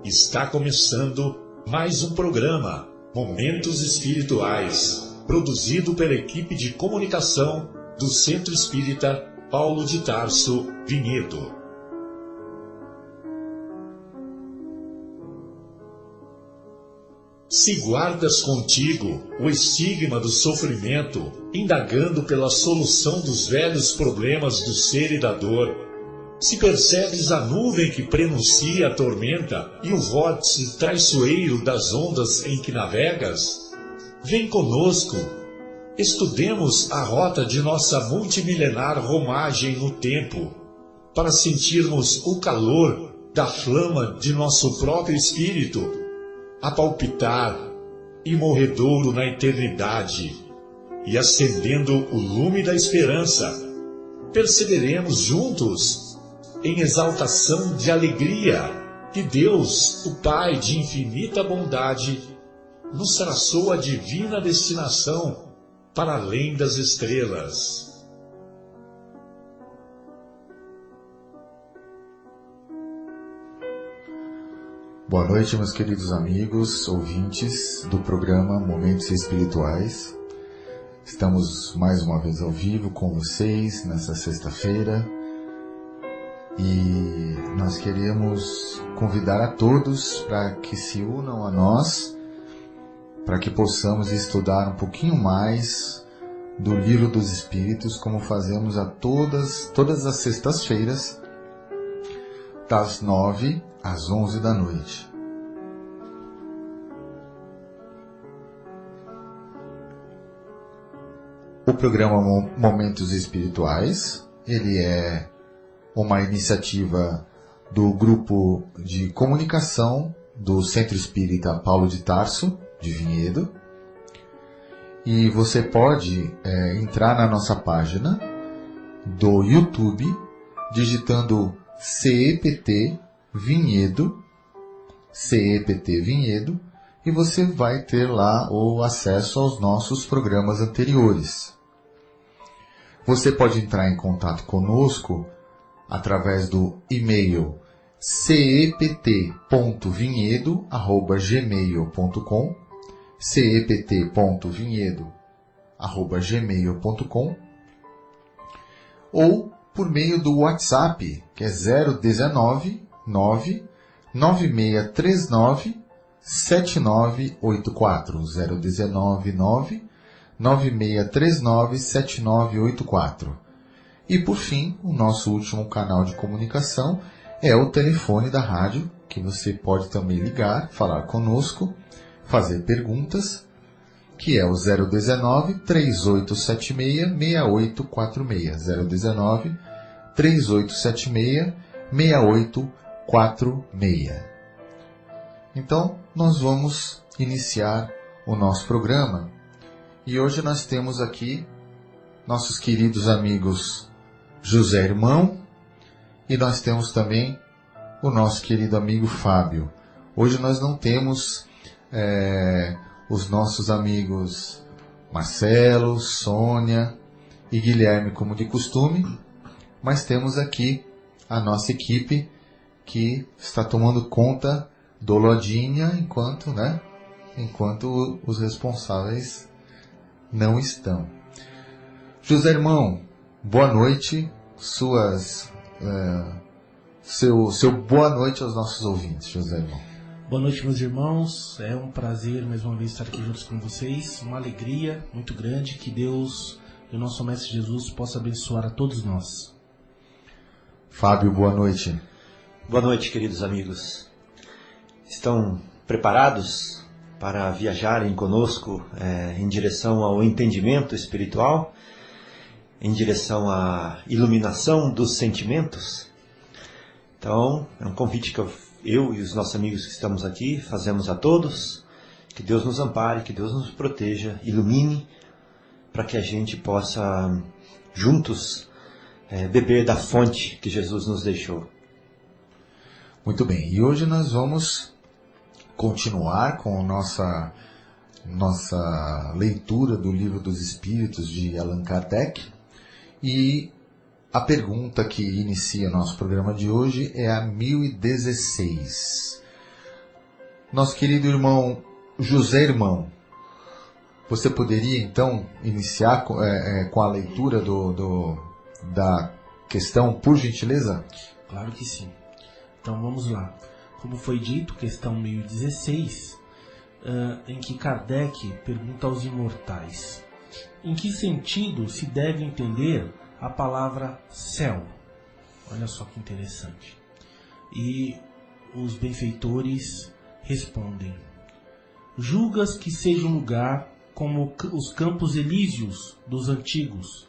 Está começando mais um programa, Momentos Espirituais, produzido pela equipe de comunicação do Centro Espírita Paulo de Tarso, Vinhedo. Se guardas contigo o estigma do sofrimento, indagando pela solução dos velhos problemas do ser e da dor, se percebes a nuvem que prenuncia a tormenta e o vórtice traiçoeiro das ondas em que navegas, vem conosco, estudemos a rota de nossa multimilenar romagem no tempo, para sentirmos o calor da flama de nosso próprio espírito, a palpitar, imorredouro na eternidade, e acendendo o lume da esperança, perceberemos juntos, em exaltação de alegria, que Deus, o Pai de infinita bondade, nos traçou a divina destinação para além das estrelas. Boa noite, meus queridos amigos, ouvintes do programa Momentos Espirituais. Estamos mais uma vez ao vivo com vocês nessa sexta-feira. E nós queremos convidar a todos para que se unam a nós, para que possamos estudar um pouquinho mais do Livro dos Espíritos, como fazemos a todas as sextas-feiras, das 9 às 11 da noite. O programa Momentos Espirituais, ele é uma iniciativa do grupo de comunicação do Centro Espírita Paulo de Tarso, de Vinhedo. E você pode entrar na nossa página do YouTube, digitando CEPT Vinhedo, e você vai ter lá o acesso aos nossos programas anteriores. Você pode entrar em contato conosco através do e-mail cept.vinhedo@gmail.com, cept.vinhedo@gmail.com, ou por meio do WhatsApp, que é 019 99639 7984, 019 9639 7984. E por fim, o nosso último canal de comunicação é o telefone da rádio, que você pode também ligar, falar conosco, fazer perguntas, que é o 019 3876 6846, 019 3876 6846. Então, nós vamos iniciar o nosso programa. E hoje nós temos aqui nossos queridos amigos José Irmão, e nós temos também o nosso querido amigo Fábio. Hoje nós não temos os nossos amigos Marcelo, Sônia e Guilherme como de costume, mas temos aqui a nossa equipe que está tomando conta do Lodinha enquanto os responsáveis não estão. José Irmão, boa noite, seu boa noite aos nossos ouvintes, José Irmão. Boa noite, meus irmãos, é um prazer mais uma vez estar aqui juntos com vocês, uma alegria muito grande, que Deus e o nosso Mestre Jesus possa abençoar a todos nós. Fábio, boa noite. Boa noite, queridos amigos. Estão preparados para viajarem conosco em direção ao entendimento espiritual? Em direção à iluminação dos sentimentos? Então, é um convite que eu e os nossos amigos que estamos aqui fazemos a todos. Que Deus nos ampare, que Deus nos proteja, ilumine, para que a gente possa, juntos, beber da fonte que Jesus nos deixou. Muito bem, e hoje nós vamos continuar com nossa leitura do Livro dos Espíritos de Allan Kardec. E a pergunta que inicia nosso programa de hoje é a 1016. Nosso querido irmão José Irmão, você poderia então iniciar com a leitura da questão, por gentileza? Claro que sim. Então vamos lá. Como foi dito, questão 1016, em que Kardec pergunta aos imortais: em que sentido se deve entender a palavra céu? Olha só que interessante. E os benfeitores respondem: julgas que seja um lugar como os campos elíseos dos antigos,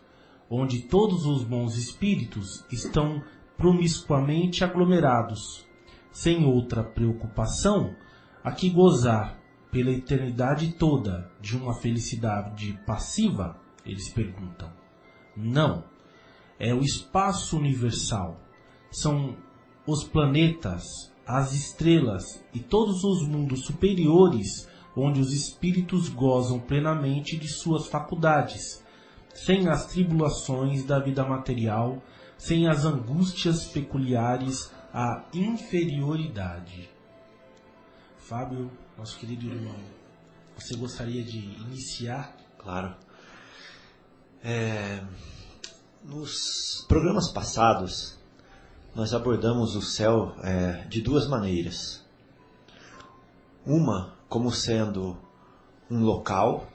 onde todos os bons espíritos estão promiscuamente aglomerados, sem outra preocupação a que gozar pela eternidade toda de uma felicidade passiva? Eles perguntam. Não. É o espaço universal. São os planetas, as estrelas e todos os mundos superiores onde os espíritos gozam plenamente de suas faculdades, sem as tribulações da vida material, sem as angústias peculiares à inferioridade. Fábio, nosso querido irmão, você gostaria de iniciar? Claro. Nos programas passados, nós abordamos o céu de duas maneiras. Uma como sendo um local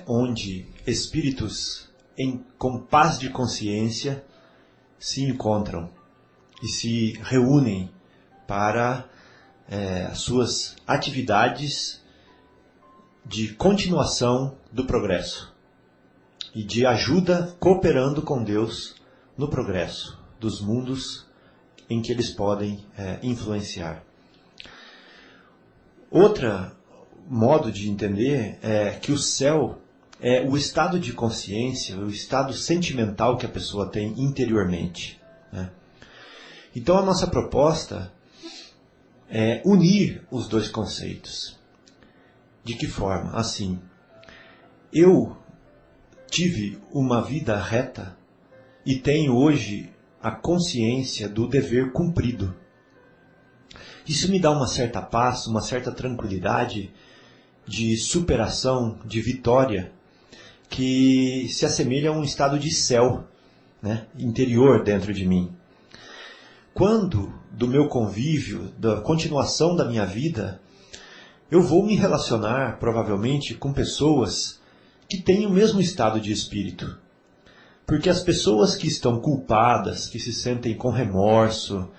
onde espíritos com paz de consciência se encontram e se reúnem para as suas atividades de continuação do progresso e de ajuda, cooperando com Deus no progresso dos mundos em que eles podem influenciar. Outro modo de entender é que o céu é o estado de consciência, o estado sentimental que a pessoa tem interiormente, né? Então a nossa proposta é unir os dois conceitos. De que forma? Assim, eu tive uma vida reta e tenho hoje a consciência do dever cumprido. Isso me dá uma certa paz, uma certa tranquilidade de superação, de vitória, que se assemelha a um estado de céu, né, interior dentro de mim. Quando, do meu convívio, da continuação da minha vida, eu vou me relacionar, provavelmente, com pessoas que têm o mesmo estado de espírito. Porque as pessoas que estão culpadas, que se sentem com remorso,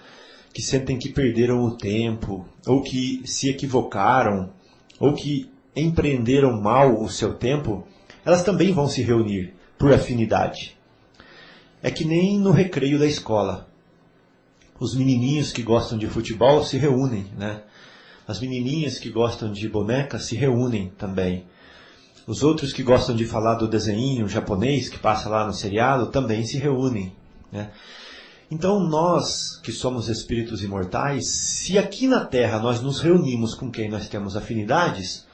que sentem que perderam o tempo, ou que se equivocaram, ou que empreenderam mal o seu tempo, elas também vão se reunir por afinidade. É que nem no recreio da escola. Os menininhos que gostam de futebol se reúnem, né? As menininhas que gostam de boneca se reúnem também. Os outros que gostam de falar do desenho japonês que passa lá no seriado também se reúnem, né? Então nós, que somos espíritos imortais, se aqui na Terra nós nos reunimos com quem nós temos afinidades,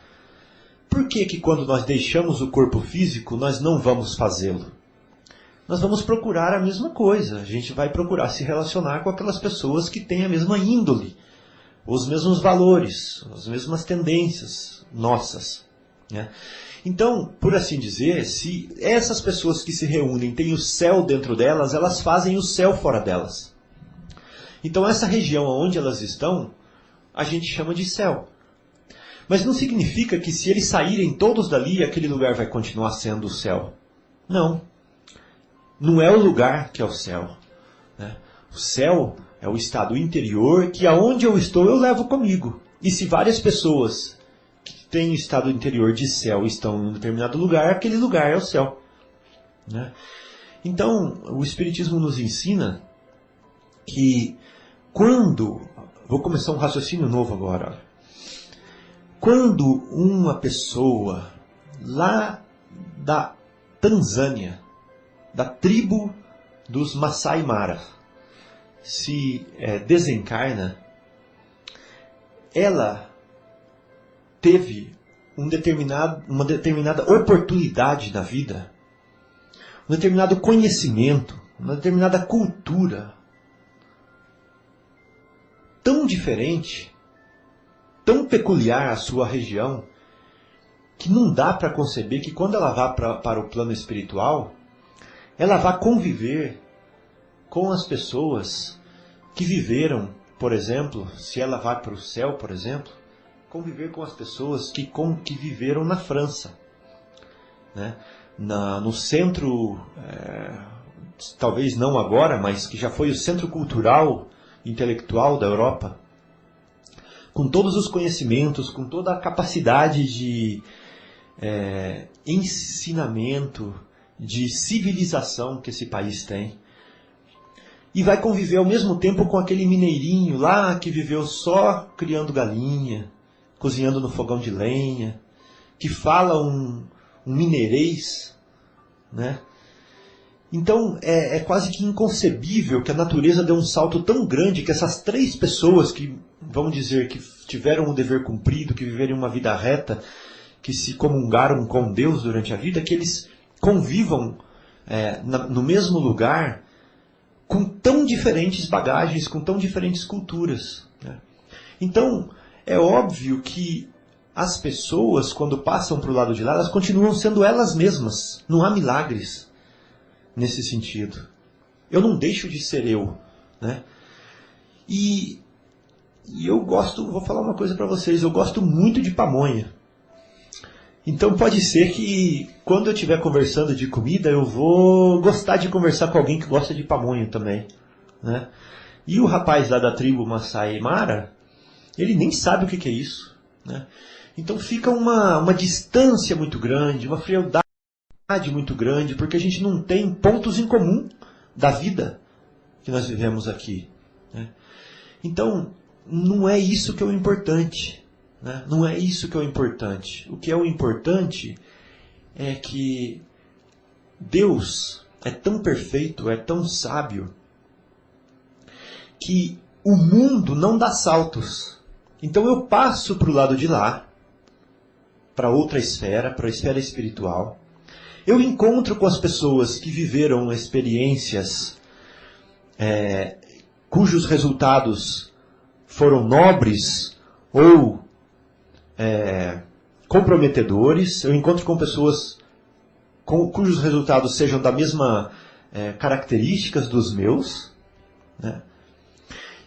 por que quando nós deixamos o corpo físico nós não vamos fazê-lo? Nós vamos procurar a mesma coisa, a gente vai procurar se relacionar com aquelas pessoas que têm a mesma índole, os mesmos valores, as mesmas tendências nossas, né? Então, por assim dizer, se essas pessoas que se reúnem têm o céu dentro delas, elas fazem o céu fora delas. Então essa região onde elas estão, a gente chama de céu. Mas não significa que se eles saírem todos dali, aquele lugar vai continuar sendo o céu. Não. Não é o lugar que é o céu, né? O céu é o estado interior que aonde eu estou eu levo comigo. E se várias pessoas tem o estado interior de céu e estão em um determinado lugar, aquele lugar é o céu, né? Então, o Espiritismo nos ensina que quando... Vou começar um raciocínio novo agora. Quando uma pessoa lá da Tanzânia, da tribo dos Masai Mara, se desencarna, ela teve uma determinada oportunidade na vida, um determinado conhecimento, uma determinada cultura tão diferente tão peculiar à sua região que não dá para conceber que quando ela vá para o plano espiritual, ela vá conviver com as pessoas que viveram, por exemplo, se ela vai para o céu, por exemplo, conviver com as pessoas que viveram na França, né? No centro, talvez não agora, mas que já foi o centro cultural, intelectual da Europa, com todos os conhecimentos, com toda a capacidade de ensinamento, de civilização que esse país tem. E vai conviver ao mesmo tempo com aquele mineirinho lá que viveu só criando galinha, cozinhando no fogão de lenha, que fala um mineirês, né? Então é quase que inconcebível que a natureza dê um salto tão grande que essas três pessoas que, vamos dizer, que tiveram o dever cumprido, que viveram uma vida reta, que se comungaram com Deus durante a vida, que eles convivam no mesmo lugar com tão diferentes bagagens, com tão diferentes culturas, né? Então, é óbvio que as pessoas, quando passam para o lado de lá, elas continuam sendo elas mesmas. Não há milagres nesse sentido. Eu não deixo de ser eu, né? E eu gosto, vou falar uma coisa para vocês, eu gosto muito de pamonha. Então pode ser que quando eu estiver conversando de comida, eu vou gostar de conversar com alguém que gosta de pamonha também, né? E o rapaz lá da tribo Masai Mara, ele nem sabe o que é isso, né? Então fica uma distância muito grande, uma frialdade muito grande, porque a gente não tem pontos em comum da vida que nós vivemos aqui, né? Então, não é isso que é o importante, né? Não é isso que é o importante. O que é o importante é que Deus é tão perfeito, é tão sábio, que o mundo não dá saltos. Então eu passo para o lado de lá, para outra esfera, para a esfera espiritual. Eu encontro com as pessoas que viveram experiências cujos resultados foram nobres ou comprometedores. Eu encontro com pessoas cujos resultados sejam da mesma características dos meus, né?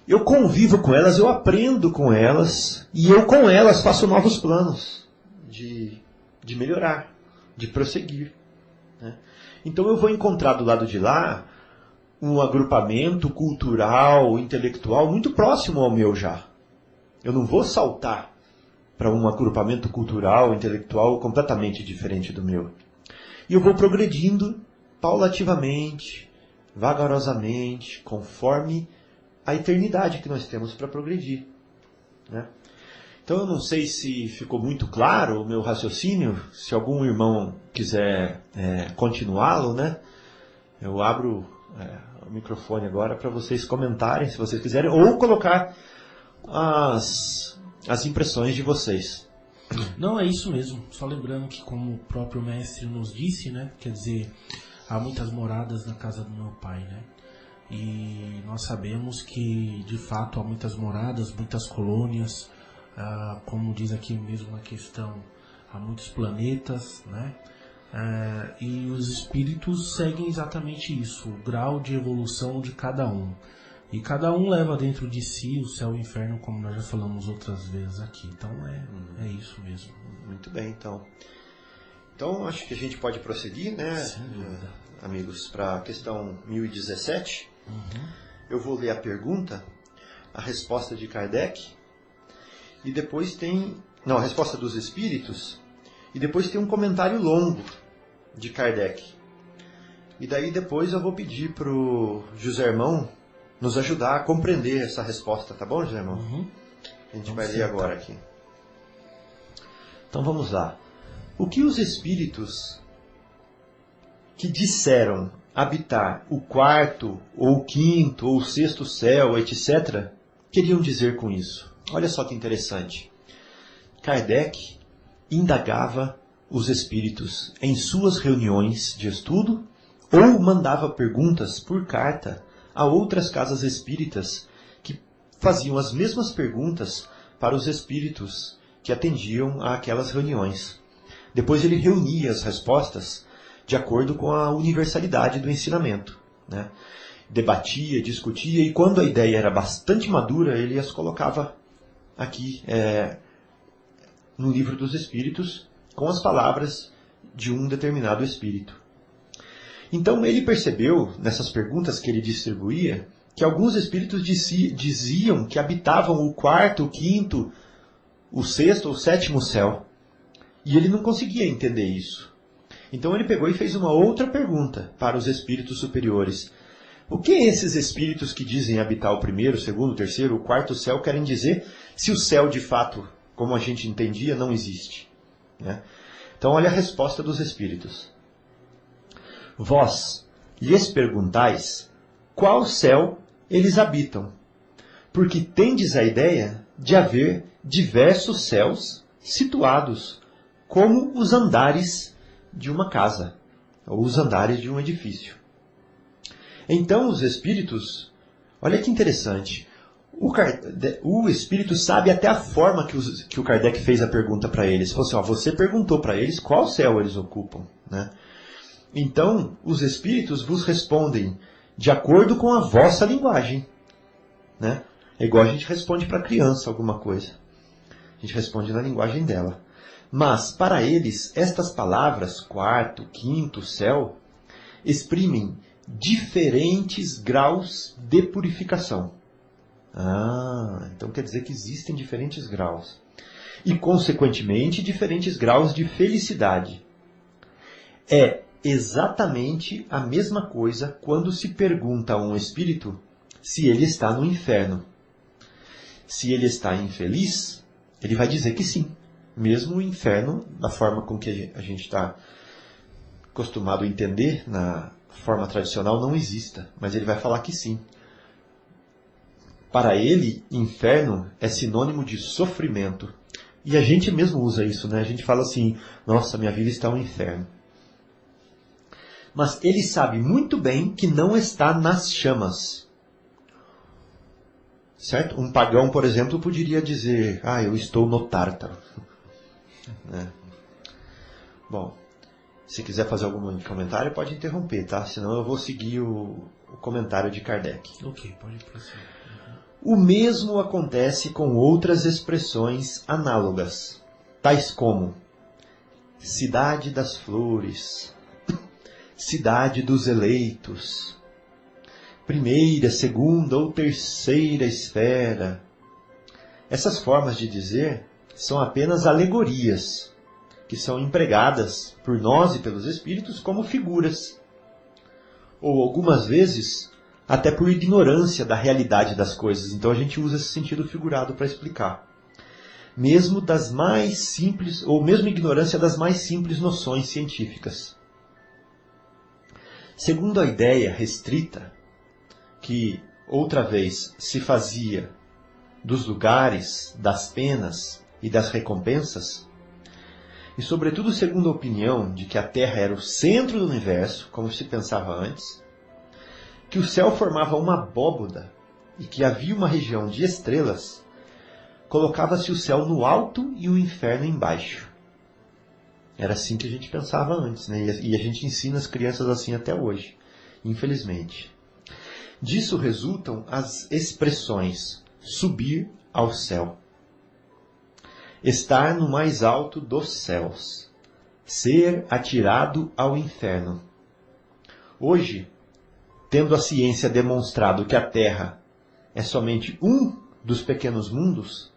Eu convivo com elas, eu aprendo com elas, e eu com elas faço novos planos de melhorar, de prosseguir, né? Então eu vou encontrar do lado de lá um agrupamento cultural, intelectual muito próximo ao meu já. Eu não vou saltar para um agrupamento cultural, intelectual completamente diferente do meu. E eu vou progredindo paulativamente, vagarosamente, conforme a eternidade que nós temos para progredir, né? Então eu não sei se ficou muito claro o meu raciocínio. Se algum irmão quiser continuá-lo, né? Eu abro o microfone agora para vocês comentarem, se vocês quiserem, ou colocar as impressões de vocês. Não, é isso mesmo. Só lembrando que, como o próprio mestre nos disse, né? Quer dizer, há muitas moradas na casa do meu pai, né? E nós sabemos que, de fato, há muitas moradas, muitas colônias, como diz aqui mesmo na questão, há muitos planetas, né? E os espíritos seguem exatamente isso, o grau de evolução de cada um. E cada um leva dentro de si o céu e o inferno, como nós já falamos outras vezes aqui. Então é isso mesmo. Muito bem, então. Então acho que a gente pode prosseguir, né, amigos, para a questão 1017. Eu vou ler a pergunta, a resposta de Kardec, e depois tem... Não, a resposta dos espíritos, e depois tem um comentário longo de Kardec. E daí depois eu vou pedir para o José Irmão nos ajudar a compreender essa resposta, tá bom, José Irmão? A gente vai ler agora aqui. Então vamos lá. O que os espíritos que disseram habitar o quarto, ou o quinto, ou o sexto céu, etc., queriam dizer com isso? Olha só que interessante. Kardec indagava os espíritos em suas reuniões de estudo ou mandava perguntas por carta a outras casas espíritas que faziam as mesmas perguntas para os espíritos que atendiam àquelas reuniões. Depois ele reunia as respostas de acordo com a universalidade do ensinamento, né? Debatia, discutia, e quando a ideia era bastante madura, ele as colocava aqui no Livro dos Espíritos, com as palavras de um determinado espírito. Então ele percebeu, nessas perguntas que ele distribuía, que alguns espíritos diziam que habitavam o quarto, o quinto, o sexto ou o sétimo céu. E ele não conseguia entender isso. Então ele pegou e fez uma outra pergunta para os espíritos superiores. O que esses espíritos que dizem habitar o primeiro, o segundo, o terceiro, o quarto céu querem dizer se o céu de fato, como a gente entendia, não existe? Né? Então olha a resposta dos espíritos. Vós lhes perguntais qual céu eles habitam, porque tendes a ideia de haver diversos céus situados, como os andares de uma casa, ou os andares de um edifício. Então os espíritos, olha que interessante, o espírito sabe até a forma que o Kardec fez a pergunta para eles. Falou assim, você perguntou para eles qual céu eles ocupam, né? Então, os espíritos vos respondem de acordo com a vossa linguagem, né? É igual a gente responde para a criança alguma coisa. A gente responde na linguagem dela. Mas, para eles, estas palavras, quarto, quinto, céu, exprimem diferentes graus de purificação. Então quer dizer que existem diferentes graus. E, consequentemente, diferentes graus de felicidade. É exatamente a mesma coisa quando se pergunta a um espírito se ele está no inferno. Se ele está infeliz, ele vai dizer que sim. Mesmo o inferno, da forma com que a gente está acostumado a entender, na forma tradicional, não exista. Mas ele vai falar que sim. Para ele, inferno é sinônimo de sofrimento. E a gente mesmo usa isso, né? A gente fala assim, nossa, minha vida está um inferno. Mas ele sabe muito bem que não está nas chamas. Certo? Um pagão, por exemplo, poderia dizer, eu estou no Tártaro. Bom, se quiser fazer algum comentário, pode interromper, tá? Senão eu vou seguir o comentário de Kardec. Ok, pode prosseguir. O mesmo acontece com outras expressões análogas, tais como cidade das flores, cidade dos eleitos, primeira, segunda ou terceira esfera. Essas formas de dizer são apenas alegorias, que são empregadas por nós e pelos espíritos como figuras, ou algumas vezes até por ignorância da realidade das coisas. Então a gente usa esse sentido figurado para explicar. Mesmo das mais simples, ou mesmo ignorância das mais simples noções científicas. Segundo a ideia restrita, que outra vez se fazia dos lugares, das penas e das recompensas, e sobretudo segundo a opinião de que a Terra era o centro do universo, como se pensava antes, que o céu formava uma abóboda e que havia uma região de estrelas, colocava-se o céu no alto e o inferno embaixo. Era assim que a gente pensava antes, né? E a gente ensina as crianças assim até hoje, infelizmente. Disso resultam as expressões subir ao céu, estar no mais alto dos céus, ser atirado ao inferno. Hoje, tendo a ciência demonstrado que a Terra é somente um dos pequenos mundos,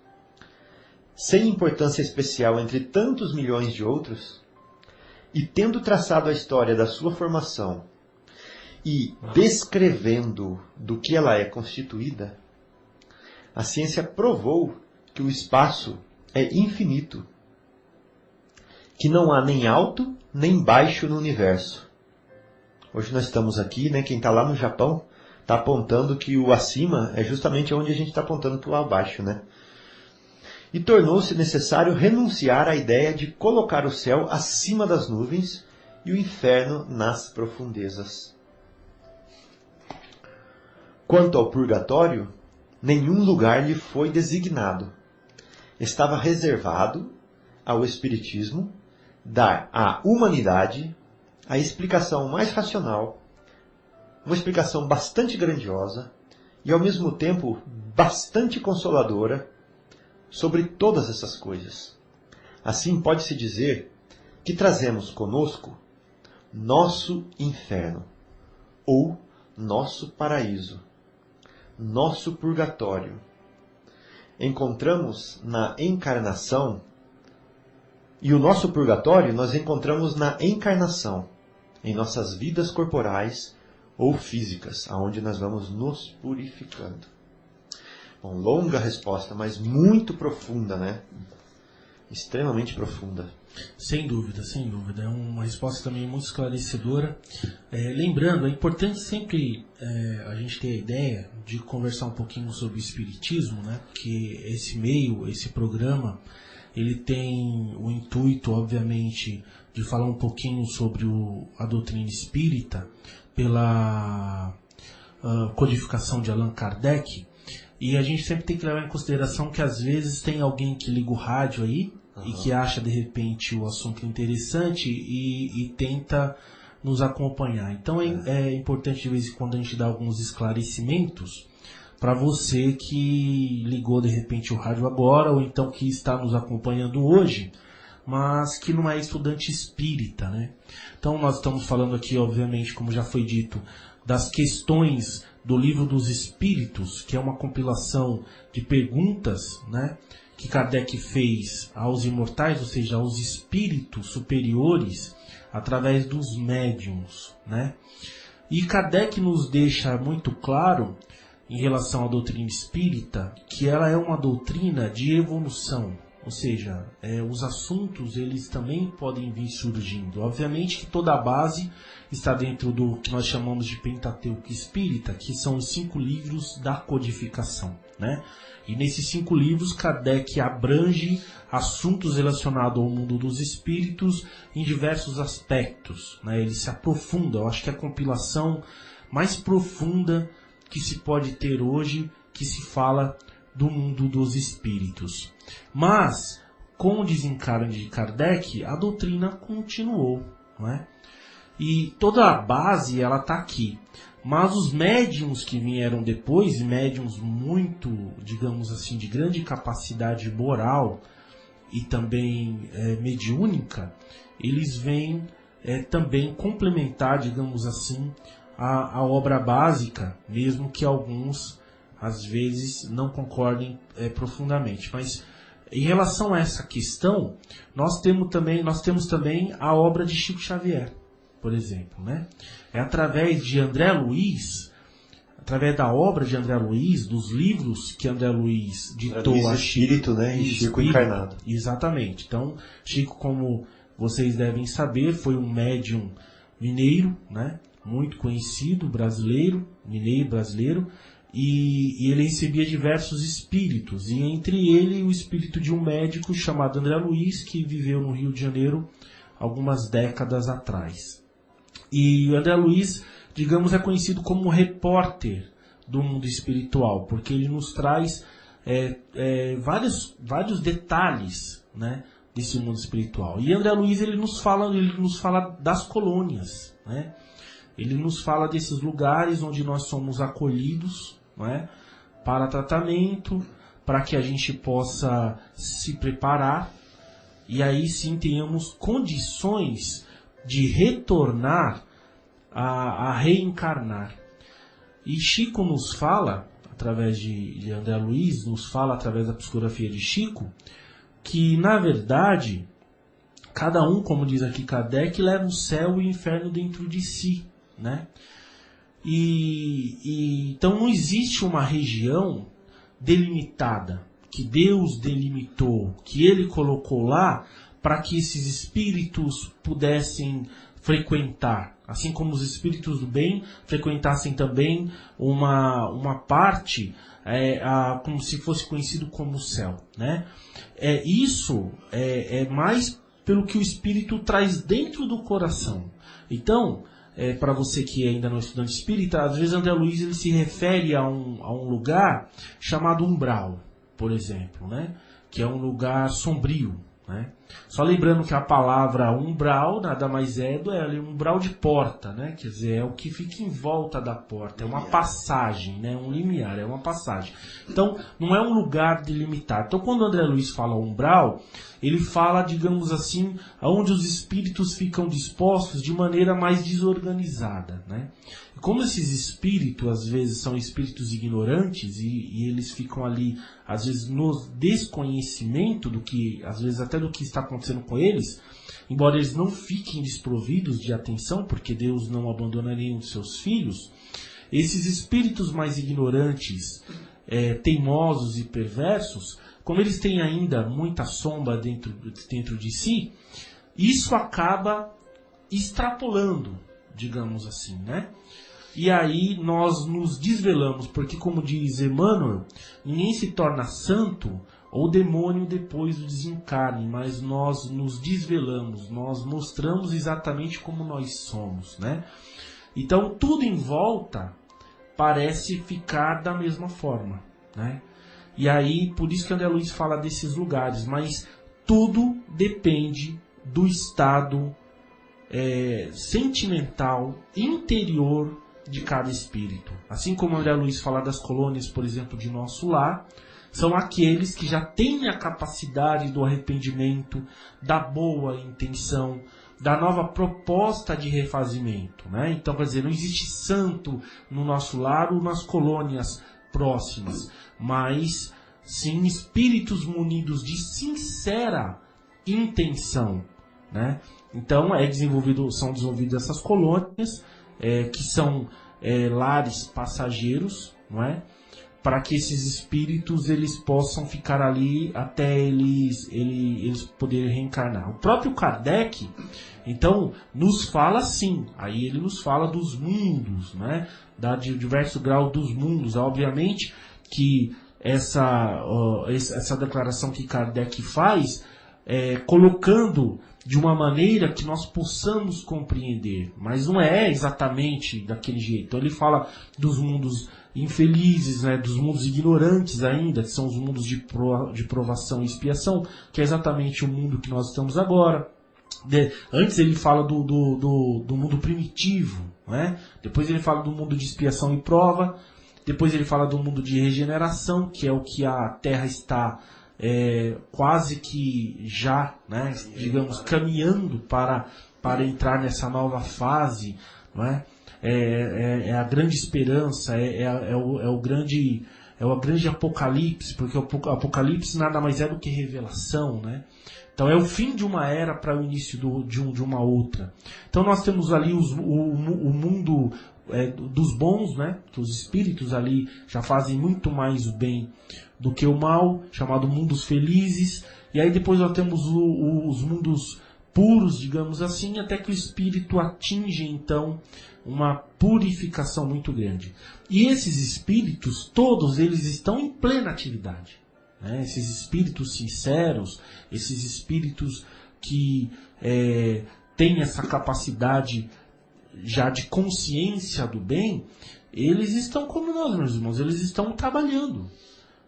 sem importância especial entre tantos milhões de outros, e tendo traçado a história da sua formação e descrevendo do que ela é constituída, a ciência provou que o espaço é infinito, que não há nem alto nem baixo no universo. Hoje nós estamos aqui, né? Quem está lá no Japão está apontando que o acima é justamente onde a gente está apontando que o abaixo, né? E tornou-se necessário renunciar à ideia de colocar o céu acima das nuvens e o inferno nas profundezas. Quanto ao purgatório, nenhum lugar lhe foi designado, estava reservado ao Espiritismo dar à humanidade a explicação mais racional, uma explicação bastante grandiosa e ao mesmo tempo bastante consoladora sobre todas essas coisas. Assim pode-se dizer que trazemos conosco nosso inferno, ou nosso paraíso, nosso purgatório. Encontramos na encarnação, e o nosso purgatório nós encontramos na encarnação, em nossas vidas corporais ou físicas, aonde nós vamos nos purificando. Bom, longa resposta, mas muito profunda, né? Extremamente profunda. Sem dúvida, sem dúvida. É uma resposta também muito esclarecedora. Lembrando, é importante sempre a gente ter a ideia de conversar um pouquinho sobre o Espiritismo, né? Que esse meio, esse programa, ele tem o intuito, obviamente, de falar um pouquinho sobre a doutrina espírita pela codificação de Allan Kardec. E a gente sempre tem que levar em consideração que às vezes tem alguém que liga o rádio aí e que acha de repente o assunto interessante e tenta nos acompanhar. Então é importante de vez em quando a gente dar alguns esclarecimentos para você que ligou de repente o rádio agora ou então que está nos acompanhando hoje, mas que não é estudante espírita, né? Então nós estamos falando aqui, obviamente, como já foi dito, das questões do Livro dos Espíritos, que é uma compilação de perguntas, né, que Kardec fez aos imortais, ou seja, aos espíritos superiores, através dos médiuns, né? E Kardec nos deixa muito claro, em relação à doutrina espírita, que ela é uma doutrina de evolução. Ou seja, os assuntos eles também podem vir surgindo. Obviamente que toda a base está dentro do que nós chamamos de Pentateuco Espírita, que são os 5 livros da codificação, né? E nesses 5 livros, Kardec abrange assuntos relacionados ao mundo dos espíritos em diversos aspectos, né? Ele se aprofunda. Eu acho que é a compilação mais profunda que se pode ter hoje, que se fala do mundo dos espíritos. Mas, com o desencarne de Kardec, a doutrina continuou, não é? E toda a base ela está aqui. Mas os médiuns que vieram depois, médiuns muito, digamos assim, de grande capacidade moral e também mediúnica, eles vêm também complementar, digamos assim, a obra básica, mesmo que alguns às vezes não concordem profundamente. Mas em relação a essa questão, nós temos também a obra de Chico Xavier, por exemplo, né? É através de André Luiz, através da obra de André Luiz, dos livros que André Luiz ditou a Chico, Espírito, né? E Chico encarnado. Exatamente. Então, Chico, como vocês devem saber, foi um médium mineiro, né? Muito conhecido, mineiro brasileiro, e ele recebia diversos espíritos, e entre ele o espírito de um médico chamado André Luiz, que viveu no Rio de Janeiro algumas décadas atrás. E o André Luiz, digamos, é conhecido como repórter do mundo espiritual, porque ele nos traz vários detalhes, né, desse mundo espiritual. E André Luiz ele nos fala das colônias, né? Ele nos fala desses lugares onde nós somos acolhidos, não é? Para tratamento, para que a gente possa se preparar e aí sim tenhamos condições de retornar a reencarnar. E Chico nos fala, através de André Luiz, nos fala através da psicografia de Chico, que na verdade, cada um, como diz aqui Kardec, leva o céu e o inferno dentro de si, né? Então não existe uma região delimitada, que Deus delimitou, que Ele colocou lá para que esses espíritos pudessem frequentar, assim como os espíritos do bem frequentassem também uma parte como se fosse conhecido como o céu, né? Isso é mais pelo que o espírito traz dentro do coração. Então, para você que ainda não é estudante espírita, às vezes André Luiz ele se refere a um lugar chamado umbral, por exemplo, né? que é um lugar sombrio, né? Só lembrando que a palavra umbral nada mais é do umbral de porta, né? Quer dizer, é o que fica em volta da porta, é uma passagem, né? Um limiar, é uma passagem. Então, não é um lugar delimitado. Então, quando o André Luiz fala umbral, ele fala, digamos assim, onde os espíritos ficam dispostos de maneira mais desorganizada, né? E como esses espíritos, às vezes, são espíritos ignorantes e eles ficam ali, às vezes, no desconhecimento do que, às vezes, até do que está acontecendo com eles, embora eles não fiquem desprovidos de atenção, porque Deus não abandona nenhum de seus filhos, esses espíritos mais ignorantes, teimosos e perversos, como eles têm ainda muita sombra dentro de si, isso acaba extrapolando, digamos assim, né? E aí nós nos desvelamos, porque como diz Emmanuel, ninguém se torna santo ou demônio depois do desencarne, mas nós nos desvelamos, nós mostramos exatamente como nós somos, né? Então tudo em volta parece ficar da mesma forma, né? E aí, por isso que André Luiz fala desses lugares, mas tudo depende do estado sentimental, interior de cada espírito. Assim como André Luiz fala das colônias, por exemplo, de Nosso Lar, são aqueles que já têm a capacidade do arrependimento, da boa intenção, da nova proposta de refazimento, né? Então, quer dizer, não existe santo no Nosso Lar ou nas colônias próximas, mas sim espíritos munidos de sincera intenção, né? Então são desenvolvidas essas colônias que são lares passageiros, não é? Para que esses espíritos eles possam ficar ali até eles poderem reencarnar. O próprio Kardec, então, nos fala assim, aí ele nos fala dos mundos, né? Da diverso grau dos mundos. Obviamente que essa declaração que Kardec faz, colocando de uma maneira que nós possamos compreender, mas não é exatamente daquele jeito. Então ele fala dos mundos infelizes, né, dos mundos ignorantes ainda, que são os mundos de provação e expiação, que é exatamente o mundo que nós estamos agora. Antes ele fala do mundo primitivo, né? Depois ele fala do mundo de expiação e prova, depois ele fala do mundo de regeneração, que é o que a Terra está quase que já, né, digamos, caminhando para entrar nessa nova fase, não é? É a grande esperança, é o grande apocalipse, porque o apocalipse nada mais é do que revelação, né? Então é o fim de uma era para o início de uma outra. Então nós temos ali o mundo dos bons, né? Que os espíritos ali já fazem muito mais o bem do que o mal, chamado mundos felizes. E aí depois nós temos os mundos puros, digamos assim, até que o espírito atinge então uma purificação muito grande. E esses espíritos, todos eles estão em plena atividade, né? Esses espíritos sinceros, esses espíritos que têm essa capacidade já de consciência do bem, eles estão como nós, meus irmãos, eles estão trabalhando.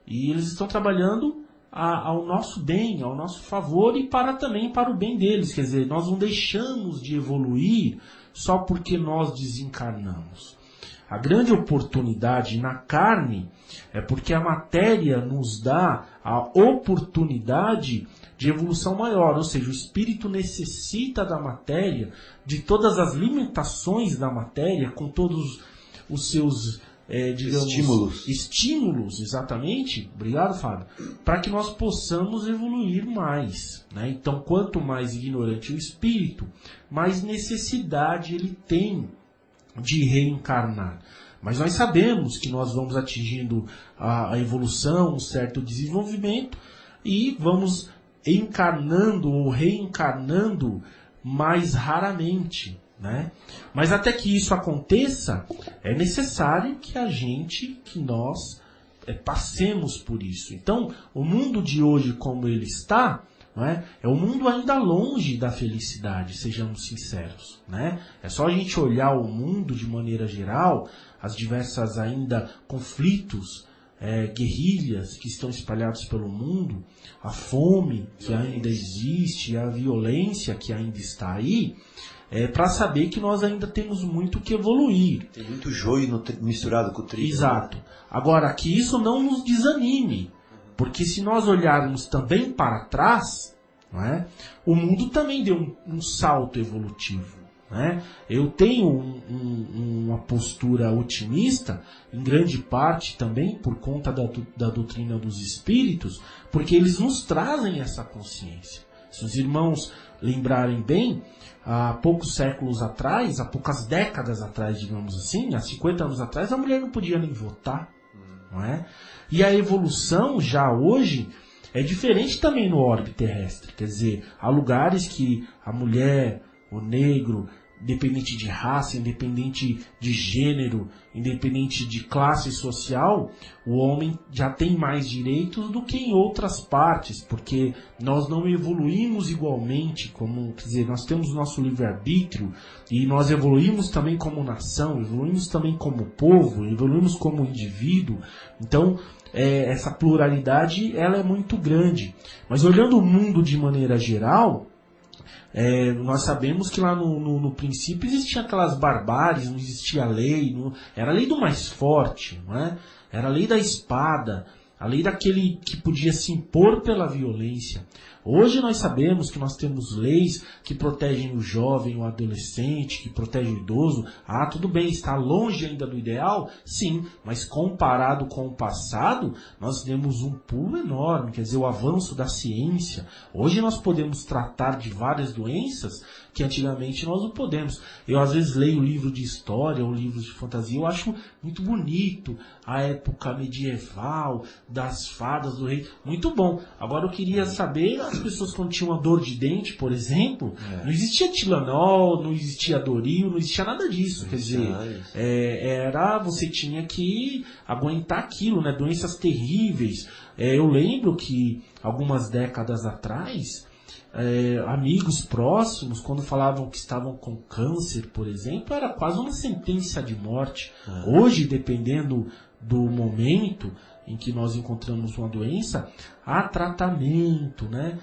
E eles estão trabalhando ao nosso bem, ao nosso favor e também para o bem deles. Quer dizer, nós não deixamos de evoluir só porque nós desencarnamos. A grande oportunidade na carne é porque a matéria nos dá a oportunidade de evolução maior, ou seja, o espírito necessita da matéria, de todas as limitações da matéria, com todos os seus, digamos, estímulos, exatamente, obrigado, Fábio, para que nós possamos evoluir mais, né? Então, quanto mais ignorante o espírito, mais necessidade ele tem de reencarnar. Mas nós sabemos que nós vamos atingindo a evolução, um certo desenvolvimento, e vamos encarnando ou reencarnando mais raramente, né? Mas até que isso aconteça, é necessário que nós passemos por isso. Então, o mundo de hoje como ele está, não é um mundo ainda longe da felicidade, sejamos sinceros, né? É só a gente olhar o mundo de maneira geral, as diversas ainda conflitos guerrilhas que estão espalhados pelo mundo, a fome que ainda existe, a violência que ainda está aí, para saber que nós ainda temos muito que evoluir. Tem muito joio misturado com o trigo. Exato. Agora, que isso não nos desanime, porque se nós olharmos também para trás, não é? O mundo também deu um salto evolutivo. Né? Eu tenho uma postura otimista, em grande parte também por conta da doutrina dos espíritos, porque eles nos trazem essa consciência. Se os irmãos lembrarem bem, há poucos séculos atrás, há poucas décadas atrás, digamos assim, há 50 anos atrás, a mulher não podia nem votar. Não é? E a evolução já hoje é diferente também no orbe terrestre. Quer dizer, há lugares que a mulher, o negro, independente de raça, independente de gênero, independente de classe social, o homem já tem mais direitos do que em outras partes, porque nós não evoluímos igualmente, quer dizer, nós temos o nosso livre-arbítrio e nós evoluímos também como nação, evoluímos também como povo, evoluímos como indivíduo. Então, essa pluralidade ela é muito grande. Mas olhando o mundo de maneira geral, nós sabemos que lá no princípio existiam aquelas barbáries, não existia lei, era a lei do mais forte, não é? Era a lei da espada, a lei daquele que podia se impor pela violência. Hoje nós sabemos que nós temos leis que protegem o jovem, o adolescente, que protegem o idoso. Ah, tudo bem, está longe ainda do ideal? Sim, mas comparado com o passado, nós temos um pulo enorme, quer dizer, o avanço da ciência. Hoje nós podemos tratar de várias doenças que antigamente nós não podemos. Eu às vezes leio livro de história ou livros de fantasia, eu acho muito bonito a época medieval, das fadas, do rei, muito bom. Agora eu queria saber, as pessoas quando tinham uma dor de dente, por exemplo, não existia Tilenol, não existia Doril, não existia nada disso, quer dizer, você tinha que aguentar aquilo, né? Doenças terríveis. Eu lembro que algumas décadas atrás, amigos próximos, quando falavam que estavam com câncer, por exemplo, era quase uma sentença de morte. Hoje, dependendo do momento em que nós encontramos uma doença, há tratamento, né?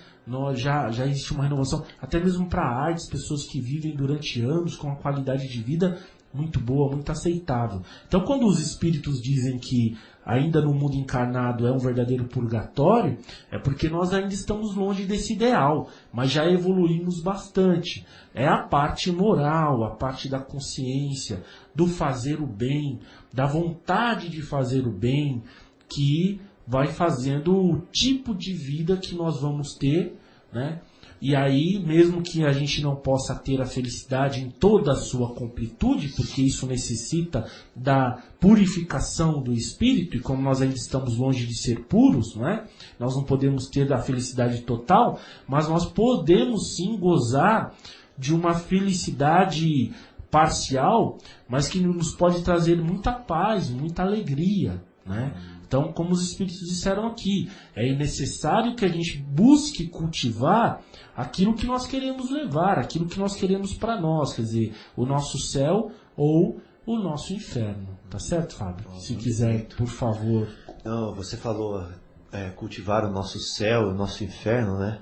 Já existe uma renovação, até mesmo para AIDS, pessoas que vivem durante anos com uma qualidade de vida muito boa, muito aceitável. Então, quando os espíritos dizem que ainda no mundo encarnado é um verdadeiro purgatório, é porque nós ainda estamos longe desse ideal, mas já evoluímos bastante. É a parte moral, a parte da consciência, do fazer o bem, da vontade de fazer o bem, que vai fazendo o tipo de vida que nós vamos ter, né? E aí, mesmo que a gente não possa ter a felicidade em toda a sua completude, porque isso necessita da purificação do espírito, e como nós ainda estamos longe de ser puros, não é? Nós não podemos ter a felicidade total, mas nós podemos sim gozar de uma felicidade parcial, mas que nos pode trazer muita paz, muita alegria, né? Então, como os espíritos disseram aqui, é necessário que a gente busque cultivar aquilo que nós queremos levar, aquilo que nós queremos para nós, quer dizer, o nosso céu ou o nosso inferno. Tá certo, Fábio? Se quiser, por favor. Não, você falou cultivar o nosso céu, o nosso inferno, né?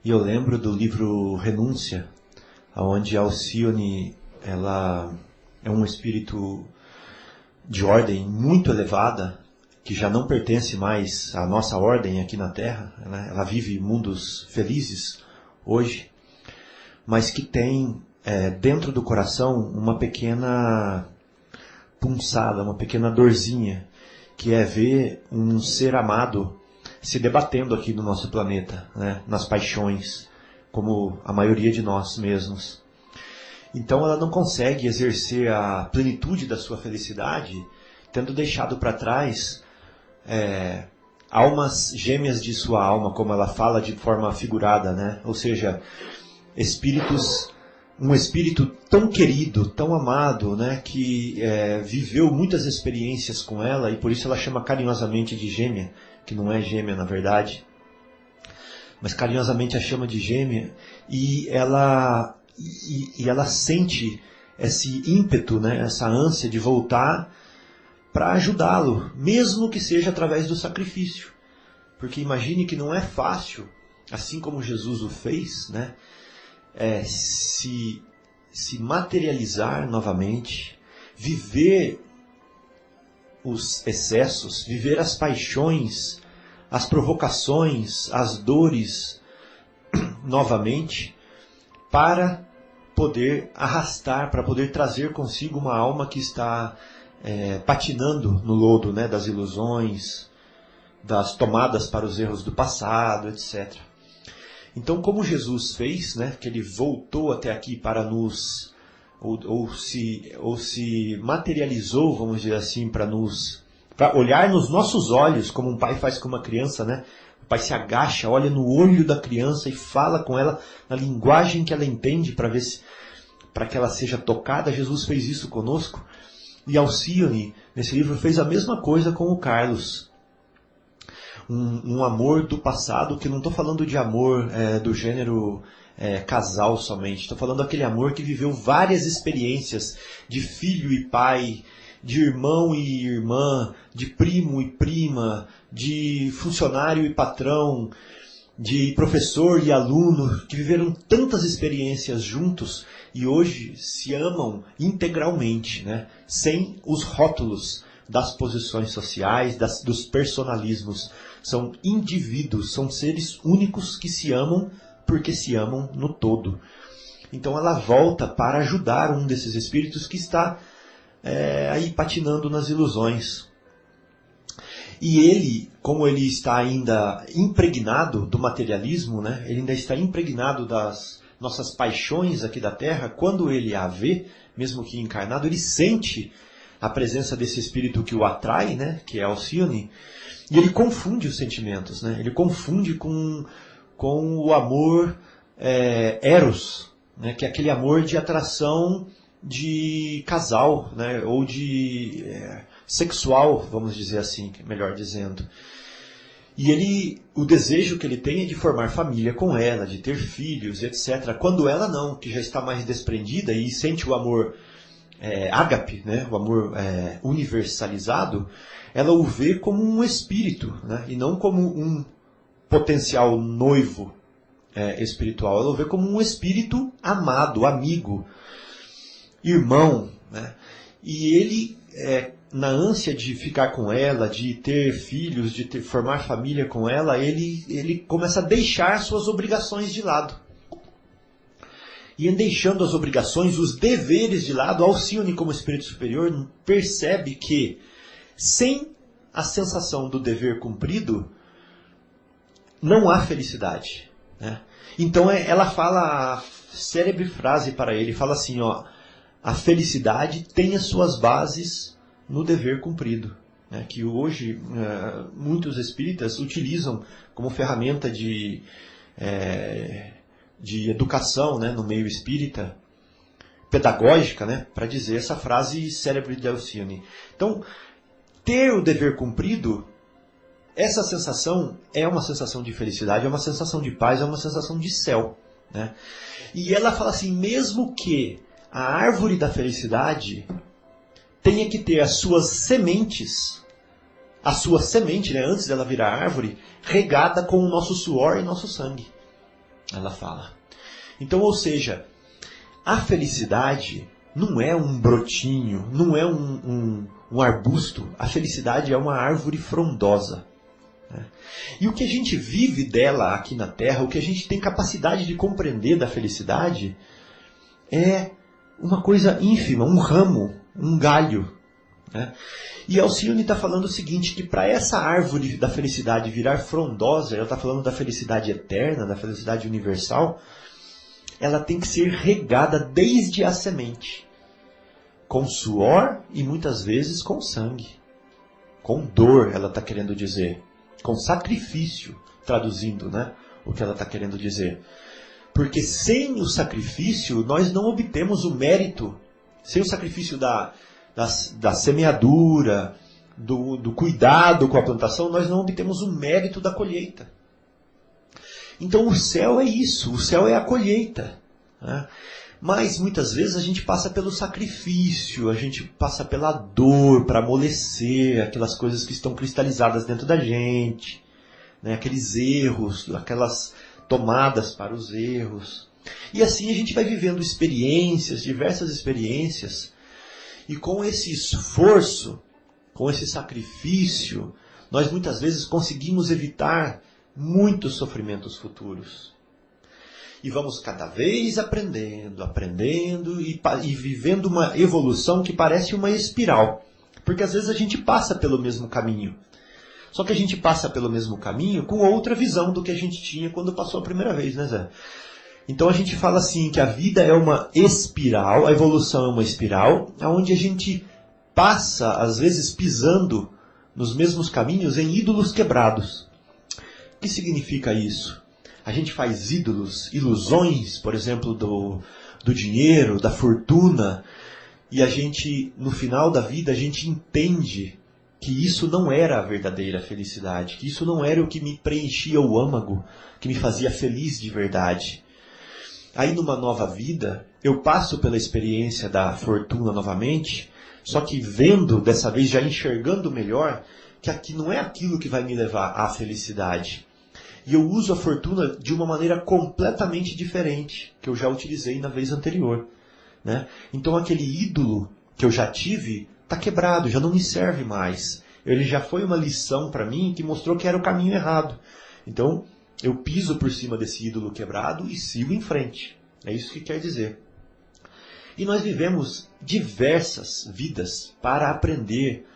E eu lembro do livro Renúncia, onde a Alcione, ela é um espírito de ordem muito elevada, que já não pertence mais à nossa ordem aqui na Terra, né? Ela vive mundos felizes hoje, mas que tem dentro do coração uma pequena punçada, uma pequena dorzinha, que é ver um ser amado se debatendo aqui no nosso planeta, né? Nas paixões, como a maioria de nós mesmos. Então ela não consegue exercer a plenitude da sua felicidade, tendo deixado para trás almas gêmeas de sua alma, como ela fala de forma figurada, né? Ou seja, um espírito tão querido, tão amado, né? Que viveu muitas experiências com ela, e por isso ela chama carinhosamente de gêmea, que não é gêmea na verdade, mas carinhosamente a chama de gêmea, e ela sente esse ímpeto, né? Essa ânsia de voltar para ajudá-lo, mesmo que seja através do sacrifício. Porque imagine que não é fácil, assim como Jesus o fez, né? Se materializar novamente, viver os excessos, viver as paixões, as provocações, as dores novamente, para poder arrastar, para poder trazer consigo uma alma que está patinando no lodo, né, das ilusões, das tomadas para os erros do passado, etc. Então, como Jesus fez, né, que ele voltou até aqui para nos, ou se materializou, vamos dizer assim, para olhar nos nossos olhos, como um pai faz com uma criança, né? O pai se agacha, olha no olho da criança e fala com ela na linguagem que ela entende para que ela seja tocada. Jesus fez isso conosco. E Alcione, nesse livro, fez a mesma coisa com o Carlos. Um amor do passado, que não estou falando de amor do gênero casal somente. Estou falando daquele amor que viveu várias experiências de filho e pai, de irmão e irmã, de primo e prima, de funcionário e patrão, de professor e aluno, que viveram tantas experiências juntos e hoje se amam integralmente, né? Sem os rótulos das posições sociais, dos personalismos. São indivíduos, são seres únicos que se amam porque se amam no todo. Então ela volta para ajudar um desses espíritos que está aí patinando nas ilusões. E ele, como ele está ainda impregnado do materialismo, né? Ele ainda está impregnado das nossas paixões aqui da Terra, quando ele a vê, mesmo que encarnado, ele sente a presença desse espírito que o atrai, né? Que é Alcione, e ele confunde os sentimentos, né? Ele confunde com o amor eros, né? Que é aquele amor de atração de casal, né? Ou de sexual, vamos dizer assim, melhor dizendo. E o desejo que ele tem é de formar família com ela, de ter filhos, etc. Quando ela não, que já está mais desprendida e sente o amor ágape, né? O amor universalizado, ela o vê como um espírito, né? E não como um potencial noivo espiritual. Ela o vê como um espírito amado, amigo, irmão, né? E ele, na ânsia de ficar com ela, de ter filhos, de formar família com ela, ele começa a deixar suas obrigações de lado. E em deixando as obrigações, os deveres de lado, Alcione, como espírito superior, percebe que sem a sensação do dever cumprido, não há felicidade, né? Então ela fala a célebre frase para ele, fala assim, ó: a felicidade tem as suas bases no dever cumprido, né? Que hoje muitos espíritas utilizam como ferramenta de educação, né, no meio espírita, pedagógica, né, para dizer essa frase célebre de Alcione. Então, ter o dever cumprido, essa sensação é uma sensação de felicidade, é uma sensação de paz, é uma sensação de céu, né? E ela fala assim, mesmo que a árvore da felicidade tenha que ter as suas sementes, a sua semente, né, antes dela virar árvore, regada com o nosso suor e nosso sangue. Ela fala. Então, ou seja, a felicidade não é um brotinho, não é um arbusto. A felicidade é uma árvore frondosa, né? E o que a gente vive dela aqui na Terra, o que a gente tem capacidade de compreender da felicidade, é uma coisa ínfima, um ramo, um galho, né? E Alcione está falando o seguinte, que para essa árvore da felicidade virar frondosa, ela está falando da felicidade eterna, da felicidade universal, ela tem que ser regada desde a semente, com suor e muitas vezes com sangue, com dor, ela está querendo dizer, com sacrifício, traduzindo, né, o que ela está querendo dizer. Porque sem o sacrifício, nós não obtemos o mérito, sem o sacrifício da semeadura, do cuidado com a plantação, nós não obtemos o mérito da colheita. Então o céu é isso, o céu é a colheita, né? Mas muitas vezes a gente passa pelo sacrifício, a gente passa pela dor para amolecer aquelas coisas que estão cristalizadas dentro da gente, né? Aqueles erros, aquelas tomadas para os erros. E assim a gente vai vivendo experiências, diversas experiências, e com esse esforço, com esse sacrifício, nós muitas vezes conseguimos evitar muitos sofrimentos futuros. E vamos cada vez aprendendo e vivendo uma evolução que parece uma espiral. Porque às vezes a gente passa pelo mesmo caminho. Só que a gente passa pelo mesmo caminho com outra visão do que a gente tinha quando passou a primeira vez, né, Zé? Então a gente fala assim que a vida é uma espiral, a evolução é uma espiral, onde a gente passa, às vezes, pisando nos mesmos caminhos em ídolos quebrados. O que significa isso? A gente faz ídolos, ilusões, por exemplo, do dinheiro, da fortuna, e a gente, no final da vida, a gente entende que isso não era a verdadeira felicidade, que isso não era o que me preenchia o âmago, que me fazia feliz de verdade. Aí, numa nova vida, eu passo pela experiência da fortuna novamente, só que vendo, dessa vez já enxergando melhor, que aqui não é aquilo que vai me levar à felicidade. E eu uso a fortuna de uma maneira completamente diferente, que eu já utilizei na vez anterior, né? Então aquele ídolo que eu já tive está quebrado, já não me serve mais. Ele já foi uma lição para mim que mostrou que era o caminho errado. Então eu piso por cima desse ídolo quebrado e sigo em frente. É isso que quer dizer. E nós vivemos diversas vidas para aprender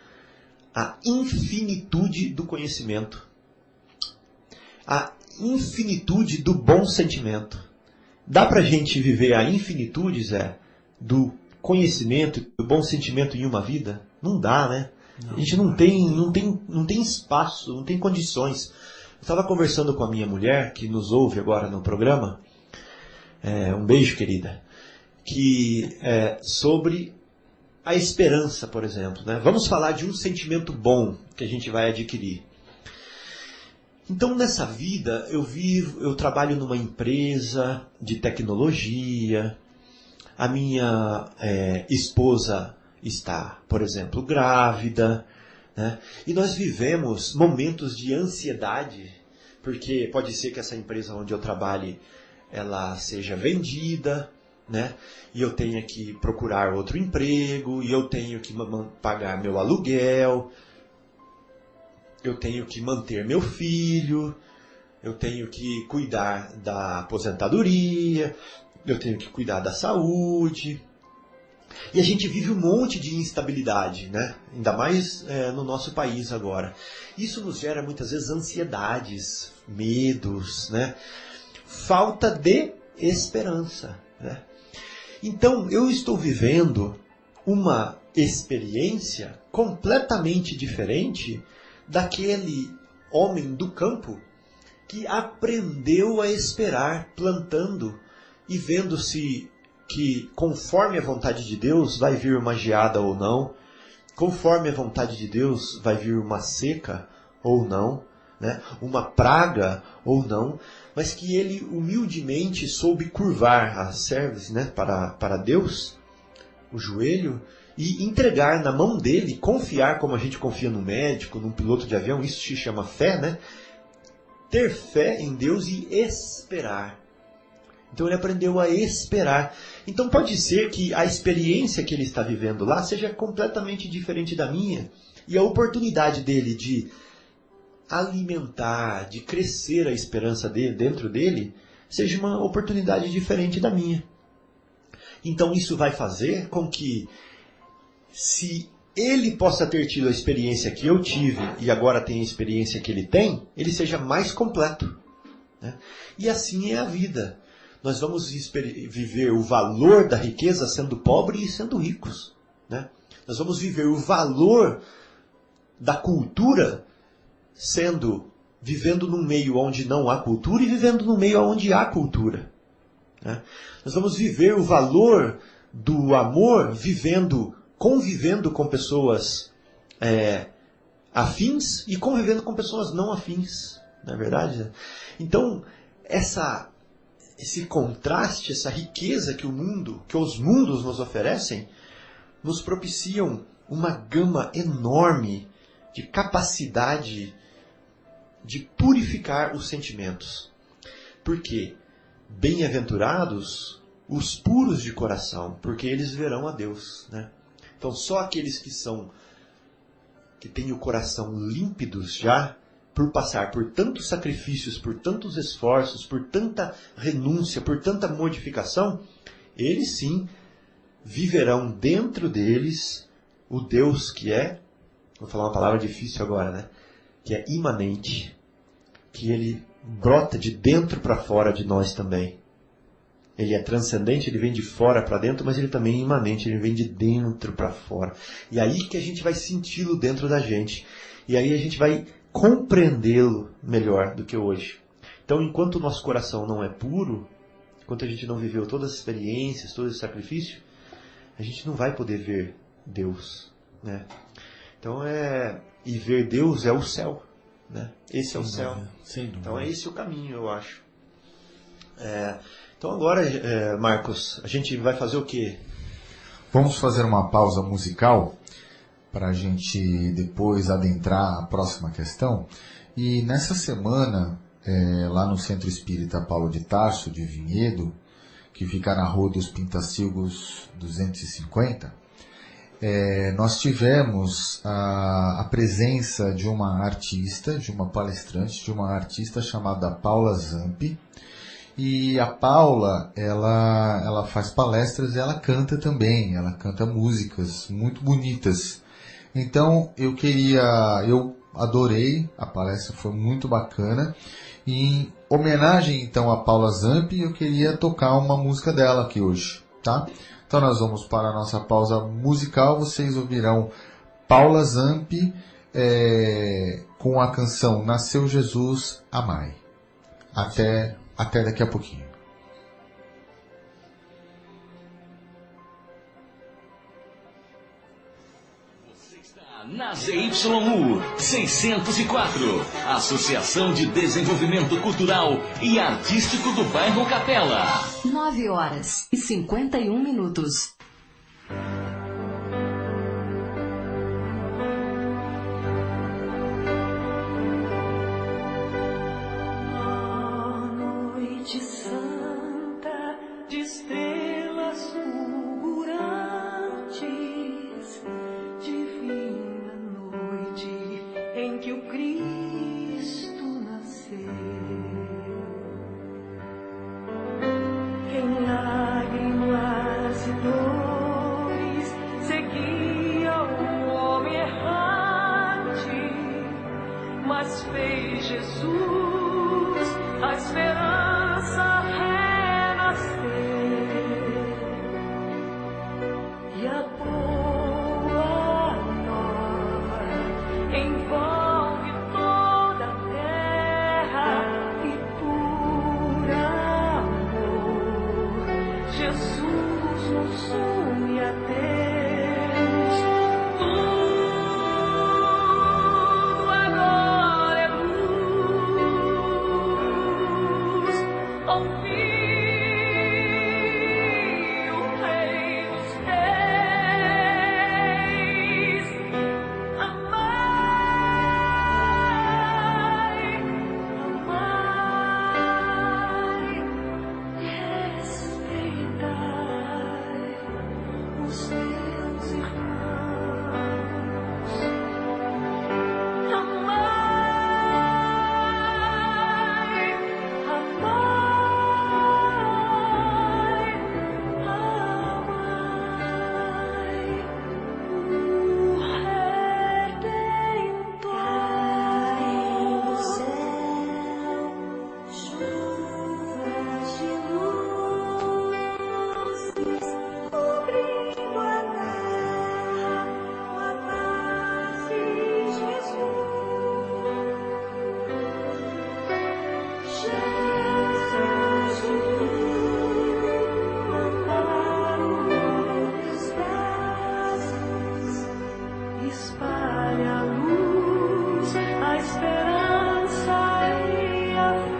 a infinitude do conhecimento. A infinitude do bom sentimento. Dá pra gente viver a infinitude, Zé, do conhecimento e do bom sentimento em uma vida? Não dá, né? A gente não tem espaço, não tem condições. Eu estava conversando com a minha mulher, que nos ouve agora no programa, um beijo, querida, que sobre a esperança, por exemplo, né? Vamos falar de um sentimento bom que a gente vai adquirir. Então, nessa vida, eu trabalho numa empresa de tecnologia, a minha esposa está, por exemplo, grávida, né? E nós vivemos momentos de ansiedade, porque pode ser que essa empresa onde eu trabalhe, ela seja vendida, né? E eu tenha que procurar outro emprego, e eu tenho que pagar meu aluguel, eu tenho que manter meu filho, eu tenho que cuidar da aposentadoria, eu tenho que cuidar da saúde. E a gente vive um monte de instabilidade, né? Ainda mais no nosso país agora. Isso nos gera muitas vezes ansiedades, medos, né? Falta de esperança, né? Então eu estou vivendo uma experiência completamente diferente daquele homem do campo que aprendeu a esperar plantando e vendo-se que conforme a vontade de Deus vai vir uma geada ou não, conforme a vontade de Deus vai vir uma seca ou não, né? Uma praga ou não, mas que ele humildemente soube curvar a cerviz, né? para Deus, o joelho, e entregar na mão dele, confiar como a gente confia no médico, num piloto de avião, isso se chama fé, né? Ter fé em Deus e esperar. Então ele aprendeu a esperar. Então pode ser que a experiência que ele está vivendo lá seja completamente diferente da minha, e a oportunidade dele de alimentar, de crescer a esperança dele, dentro dele, seja uma oportunidade diferente da minha. Então isso vai fazer com que, se ele possa ter tido a experiência que eu tive e agora tem a experiência que ele tem, ele seja mais completo, né? E assim é a vida. Nós vamos viver o valor da riqueza sendo pobre e sendo ricos, né? Nós vamos viver o valor da cultura vivendo num meio onde não há cultura e vivendo num meio onde há cultura, né? Nós vamos viver o valor do amor convivendo com pessoas afins e convivendo com pessoas não afins, não é verdade? Então, esse contraste, essa riqueza que os mundos nos oferecem, nos propiciam uma gama enorme de capacidade de purificar os sentimentos. Por quê? Bem-aventurados os puros de coração, porque eles verão a Deus, né? Então só aqueles que têm o coração límpidos já, por passar por tantos sacrifícios, por tantos esforços, por tanta renúncia, por tanta modificação, eles sim viverão dentro deles o Deus que é, vou falar uma palavra difícil agora, né? Que é imanente, que ele brota de dentro para fora de nós também. Ele é transcendente, ele vem de fora para dentro, mas ele também é imanente, ele vem de dentro para fora. E aí que a gente vai senti-lo dentro da gente. E aí a gente vai compreendê-lo melhor do que hoje. Então, enquanto o nosso coração não é puro, enquanto a gente não viveu todas as experiências, todo esse sacrifício, a gente não vai poder ver Deus, né? Então, e ver Deus é o céu, né? Esse é o céu. Então, é esse o caminho, eu acho. Então, agora, Marcos, a gente vai fazer o quê? Vamos fazer uma pausa musical para a gente depois adentrar a próxima questão. E nessa semana, lá no Centro Espírita Paulo de Tarso, de Vinhedo, que fica na Rua dos Pintacilgos 250, nós tivemos a presença de uma artista, de uma palestrante, de uma artista chamada Paula Zampi. E a Paula, ela faz palestras e ela canta também, ela canta músicas muito bonitas. Então, eu adorei, a palestra foi muito bacana. E em homenagem, então, a Paula Zampi, eu queria tocar uma música dela aqui hoje, tá? Então, nós vamos para a nossa pausa musical. Vocês ouvirão Paula Zampi com a canção Nasceu Jesus, Amai. Até daqui a pouquinho. Na ZYU 604, Associação de Desenvolvimento Cultural e Artístico do Bairro Capela. 9h51. Noite santa de estrelas fulgurantes, divina noite em que o Cristo nasceu. Em lágrimas e dores seguia o homem errante, mas fez Jesus a esperança renascer, e a boa nova envolve toda a terra, e por amor Jesus nos une a Deus. Tudo agora é luz. Ouvi o Rei dos Reis. Amai, amai, respeitai os teus irmãos. Amai, amai, amai o Redentor. Do céu, chuvas de luzes, cobrindo a terra com a paz de Jesus. Espalha a luz, a esperança e a fé.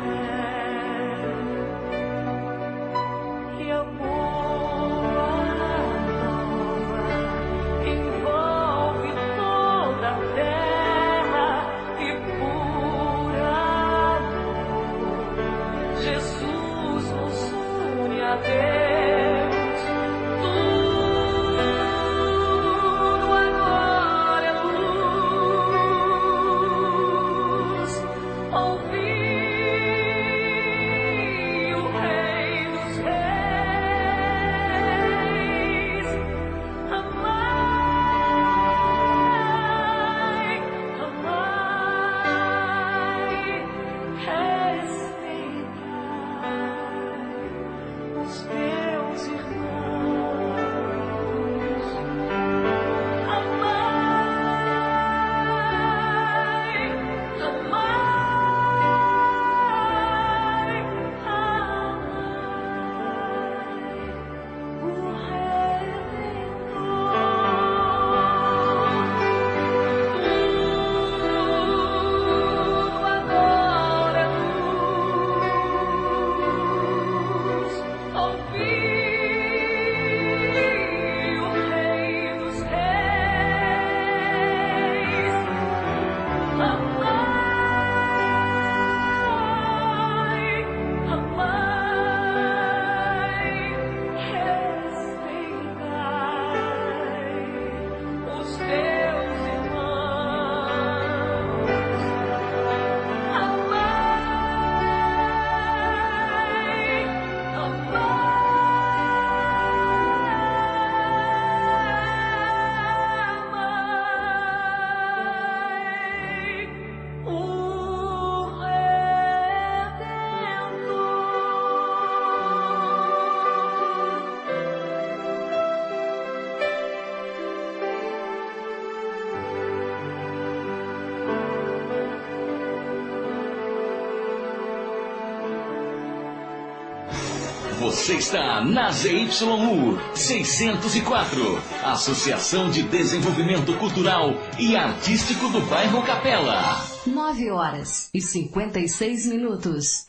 Você está na ZYU 604, Associação de Desenvolvimento Cultural e Artístico do Bairro Capela. 9h56.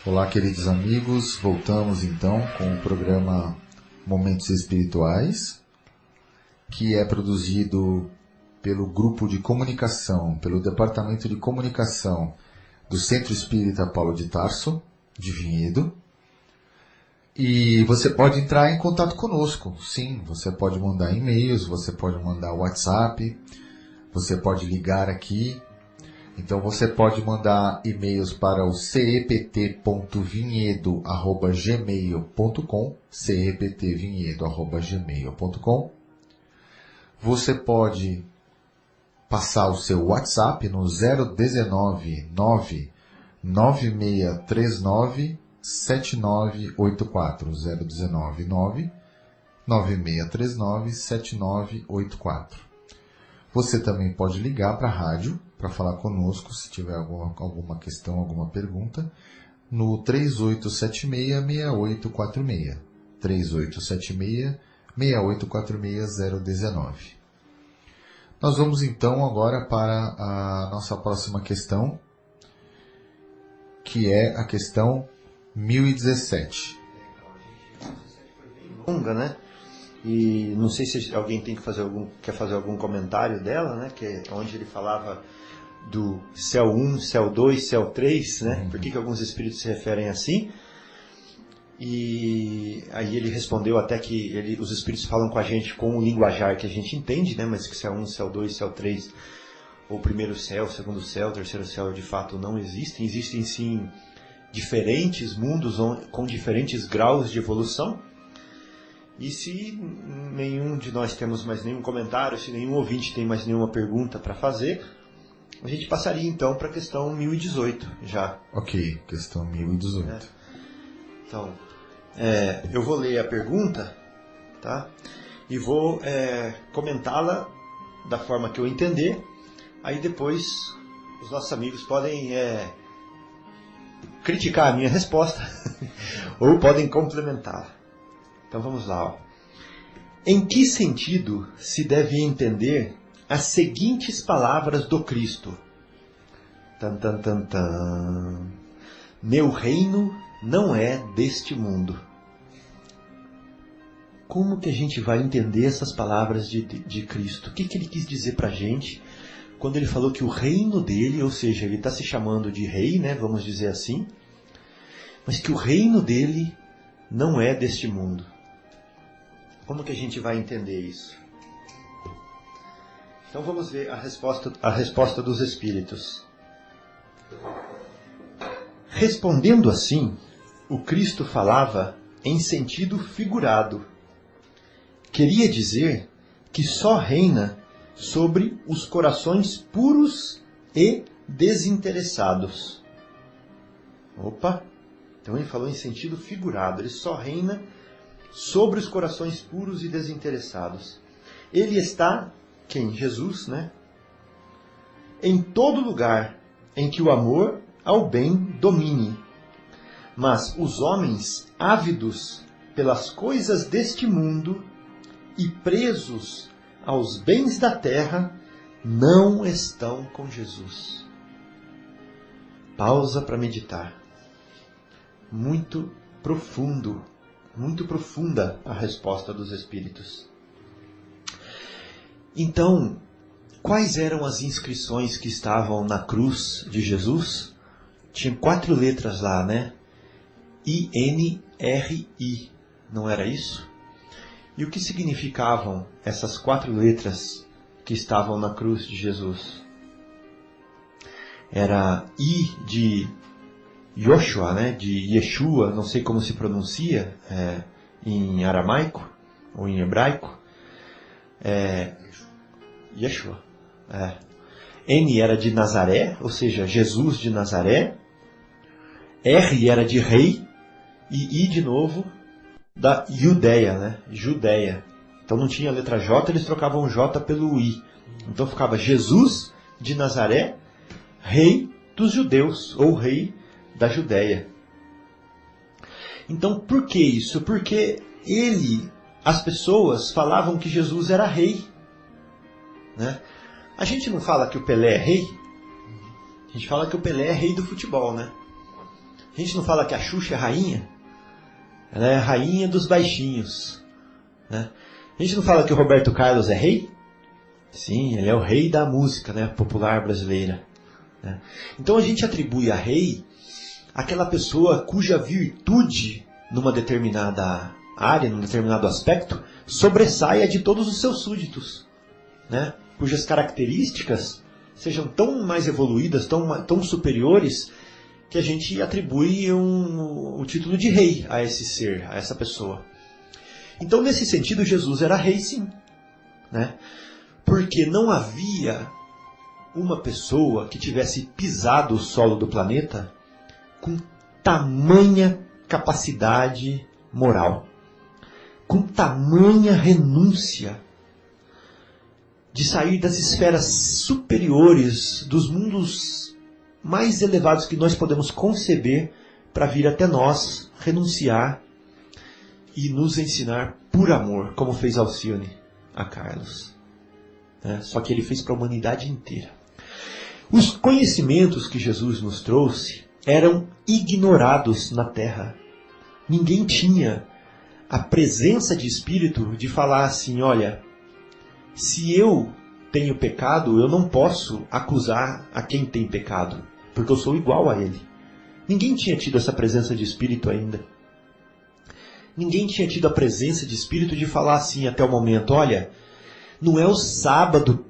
Olá, queridos amigos, voltamos então com o programa Momentos Espirituais, que é produzido pelo Grupo de Comunicação, pelo Departamento de Comunicação do Centro Espírita Paulo de Tarso, de Vinhedo. E você pode entrar em contato conosco, sim, você pode mandar e-mails, você pode mandar WhatsApp, você pode ligar aqui. Então você pode mandar e-mails para o cept.vinhedo@gmail.com, cept.vinhedo@gmail.com. Você pode passar o seu WhatsApp no 019 99639 7984, 019 9639 7984. Você também pode ligar para a rádio para falar conosco se tiver alguma questão, alguma pergunta, no 3876-6846, 3876-6846-019. Nós vamos então agora para a nossa próxima questão, que é a questão 1017. Longa, né? E não sei se alguém quer fazer algum comentário dela, né? Que é onde ele falava do céu 1, céu 2, céu 3, né? Por que alguns espíritos se referem assim? E aí ele respondeu até que os espíritos falam com a gente com o linguajar que a gente entende, né? Mas que céu 1, céu 2, céu 3, ou primeiro céu, segundo céu, terceiro céu, de fato não existem. Existem sim diferentes mundos com diferentes graus de evolução. E se nenhum de nós temos mais nenhum comentário, se nenhum ouvinte tem mais nenhuma pergunta para fazer, a gente passaria então para a questão 1018 já. Ok, questão 1018. Então, eu vou ler a pergunta, tá? E vou comentá-la da forma que eu entender. Aí depois os nossos amigos podem criticar a minha resposta ou podem complementá-la. Então vamos lá. Ó. Em que sentido se deve entender as seguintes palavras do Cristo? Tan, tan, tan, tan. Meu reino não é deste mundo. Como que a gente vai entender essas palavras de Cristo? O que ele quis dizer para a gente quando ele falou que o reino dele, ou seja, ele está se chamando de rei, né, vamos dizer assim, mas que o reino dele não é deste mundo? Como que a gente vai entender isso? Então vamos ver a resposta dos espíritos. Respondendo assim, o Cristo falava em sentido figurado. Queria dizer que só reina sobre os corações puros e desinteressados. Opa! Então ele falou em sentido figurado. Ele só reina sobre os corações puros e desinteressados. Ele está, quem? Jesus, né? Em todo lugar em que o amor ao bem domine. Mas os homens ávidos pelas coisas deste mundo e presos aos bens da terra não estão com Jesus. Pausa para meditar. Muito profundo, muito profunda a resposta dos espíritos. Então, quais eram as inscrições que estavam na cruz de Jesus? Tinha 4 letras lá, né? I-N-R-I, não era isso? E o que significavam essas 4 letras que estavam na cruz de Jesus? Era I de Yoshua, né? De Yeshua, não sei como se pronuncia em aramaico ou em hebraico. Yeshua. N era de Nazaré, ou seja, Jesus de Nazaré. R era de rei. E I de novo da Judéia, né? Judéia. Então não tinha a letra J, eles trocavam J pelo I. Então ficava Jesus de Nazaré, rei dos judeus, ou rei da Judéia. Então, por que isso? Porque as pessoas falavam que Jesus era rei. Né? A gente não fala que o Pelé é rei? A gente fala que o Pelé é rei do futebol, né? A gente não fala que a Xuxa é rainha? Ela é a rainha dos baixinhos. Né? A gente não fala que o Roberto Carlos é rei? Sim, ele é o rei da música, né, popular brasileira. Né? Então a gente atribui a rei aquela pessoa cuja virtude numa determinada área, num determinado aspecto, sobressaia de todos os seus súditos. Né? Cujas características sejam tão mais evoluídas, tão superiores, que a gente atribui o título de rei a esse ser, a essa pessoa. Então, nesse sentido, Jesus era rei, sim. Né? Porque não havia uma pessoa que tivesse pisado o solo do planeta com tamanha capacidade moral, com tamanha renúncia de sair das esferas superiores, dos mundos mais elevados que nós podemos conceber, para vir até nós, renunciar e nos ensinar por amor, como fez Alcione a Carlos. Só que ele fez para a humanidade inteira. Os conhecimentos que Jesus nos trouxe eram ignorados na Terra. Ninguém tinha a presença de espírito de falar assim, olha, se eu tenho pecado, eu não posso acusar a quem tem pecado, porque eu sou igual a ele. Ninguém tinha tido essa presença de espírito ainda. Ninguém tinha tido a presença de espírito de falar assim até o momento, olha, não é o sábado,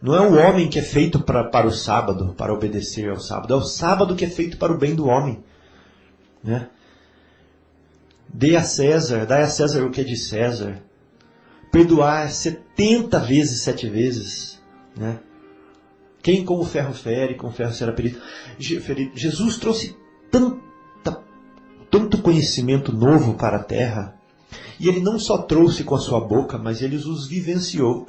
não é o homem que é feito para o sábado, para obedecer ao sábado, é o sábado que é feito para o bem do homem. Né? Dai a César o que é de César. Perdoar 70 vezes, 7 vezes. Né? Quem com o ferro fere, com o ferro será ferido. Jesus trouxe tanto conhecimento novo para a Terra. E ele não só trouxe com a sua boca, mas ele os vivenciou.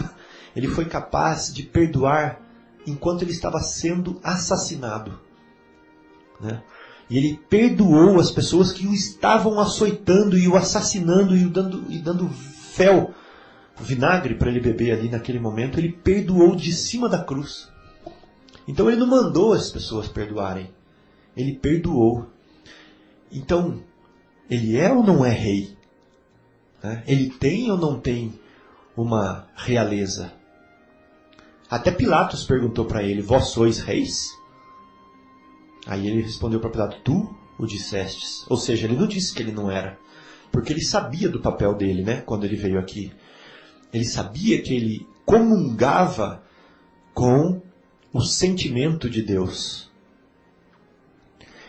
Ele foi capaz de perdoar enquanto ele estava sendo assassinado. Né? E ele perdoou as pessoas que o estavam açoitando e o assassinando e dando fel, vinagre para ele beber ali naquele momento. Ele perdoou de cima da cruz. Então ele não mandou as pessoas perdoarem. Ele perdoou. Então, ele é ou não é rei? Ele tem ou não tem uma realeza? Até Pilatos perguntou para ele, vós sois reis? Aí ele respondeu para Pilatos, tu o dissestes. Ou seja, ele não disse que ele não era. Porque ele sabia do papel dele, né, quando ele veio aqui. Ele sabia que ele comungava com o sentimento de Deus.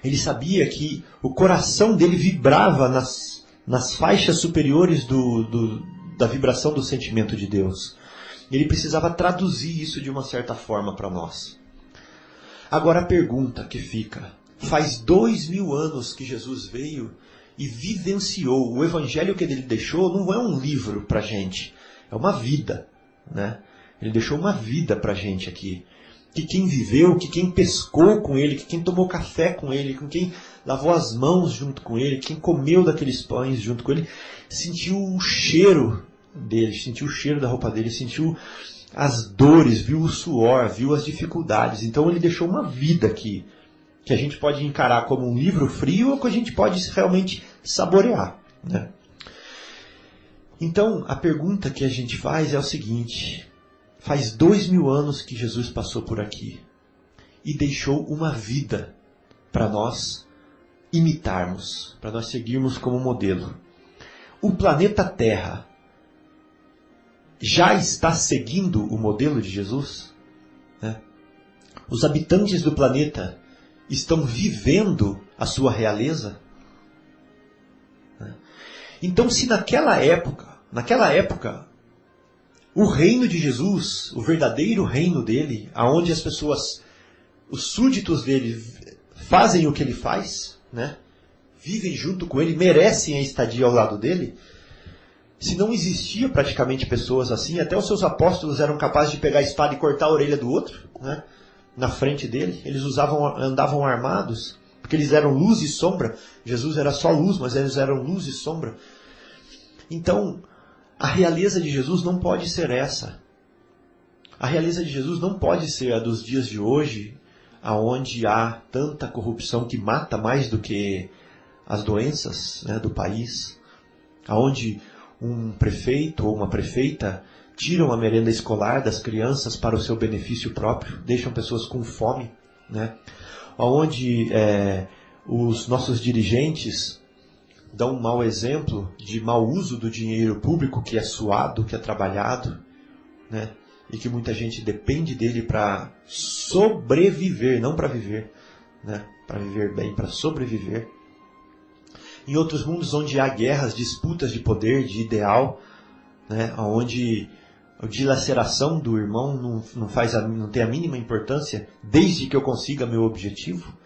Ele sabia que o coração dele vibrava nas faixas superiores da vibração do sentimento de Deus. Ele precisava traduzir isso de uma certa forma para nós. Agora a pergunta que fica, faz 2000 anos que Jesus veio e vivenciou, o evangelho que ele deixou não é um livro para a gente, é uma vida. Né? Ele deixou uma vida para a gente aqui. Que quem viveu, que quem pescou com ele, que quem tomou café com ele, com quem lavou as mãos junto com ele, quem comeu daqueles pães junto com ele, sentiu o cheiro dele, sentiu o cheiro da roupa dele, sentiu as dores, viu o suor, viu as dificuldades. Então ele deixou uma vida aqui, que a gente pode encarar como um livro frio ou que a gente pode realmente saborear. Né? Então a pergunta que a gente faz é o seguinte... Faz 2000 anos que Jesus passou por aqui e deixou uma vida para nós imitarmos, para nós seguirmos como modelo. O planeta Terra já está seguindo o modelo de Jesus? Né? Os habitantes do planeta estão vivendo a sua realeza? Né? Então, se naquela época, o reino de Jesus, o verdadeiro reino dele, aonde as pessoas, os súditos dele, fazem o que ele faz, né? Vivem junto com ele, merecem a estadia ao lado dele. Se não existia praticamente pessoas assim, até os seus apóstolos eram capazes de pegar a espada e cortar a orelha do outro, né? na frente dele. Eles andavam armados, porque eles eram luz e sombra. Jesus era só luz, mas eles eram luz e sombra. Então, a realeza de Jesus não pode ser essa. A realeza de Jesus não pode ser a dos dias de hoje, aonde há tanta corrupção que mata mais do que as doenças, né, do país, aonde um prefeito ou uma prefeita tiram a merenda escolar das crianças para o seu benefício próprio, deixam pessoas com fome, né? Onde os nossos dirigentes dão um mau exemplo de mau uso do dinheiro público, que é suado, que é trabalhado, né? E que muita gente depende dele para sobreviver, não para viver, né? Para viver bem, para sobreviver. Em outros mundos onde há guerras, disputas de poder, de ideal, né? Onde a dilaceração do irmão não tem a mínima importância, desde que eu consiga meu objetivo,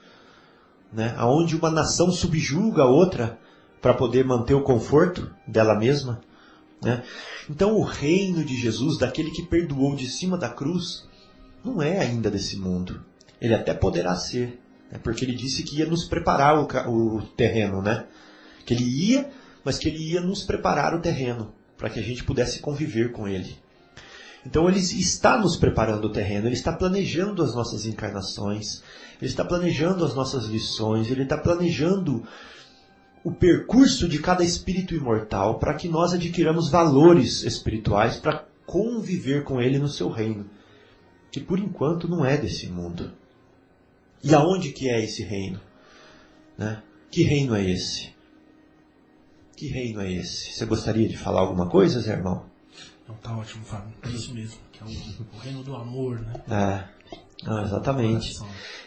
né? Onde uma nação subjuga a outra para poder manter o conforto dela mesma, né? Então o reino de Jesus, daquele que perdoou de cima da cruz, não é ainda desse mundo. Ele até poderá ser, né? Porque ele disse que ia nos preparar o terreno, né? Que ele ia, mas que ele ia nos preparar o terreno, para que a gente pudesse conviver com ele. Então ele está nos preparando o terreno, ele está planejando as nossas encarnações, ele está planejando as nossas lições, ele está planejando o percurso de cada espírito imortal para que nós adquiramos valores espirituais para conviver com ele no seu reino, que por enquanto não é desse mundo. E aonde que é esse reino? Né? Que reino é esse? Que reino é esse? Você gostaria de falar alguma coisa, Zé Irmão? Não, tá ótimo, Fábio. É isso mesmo, que é o reino do amor, né? Exatamente.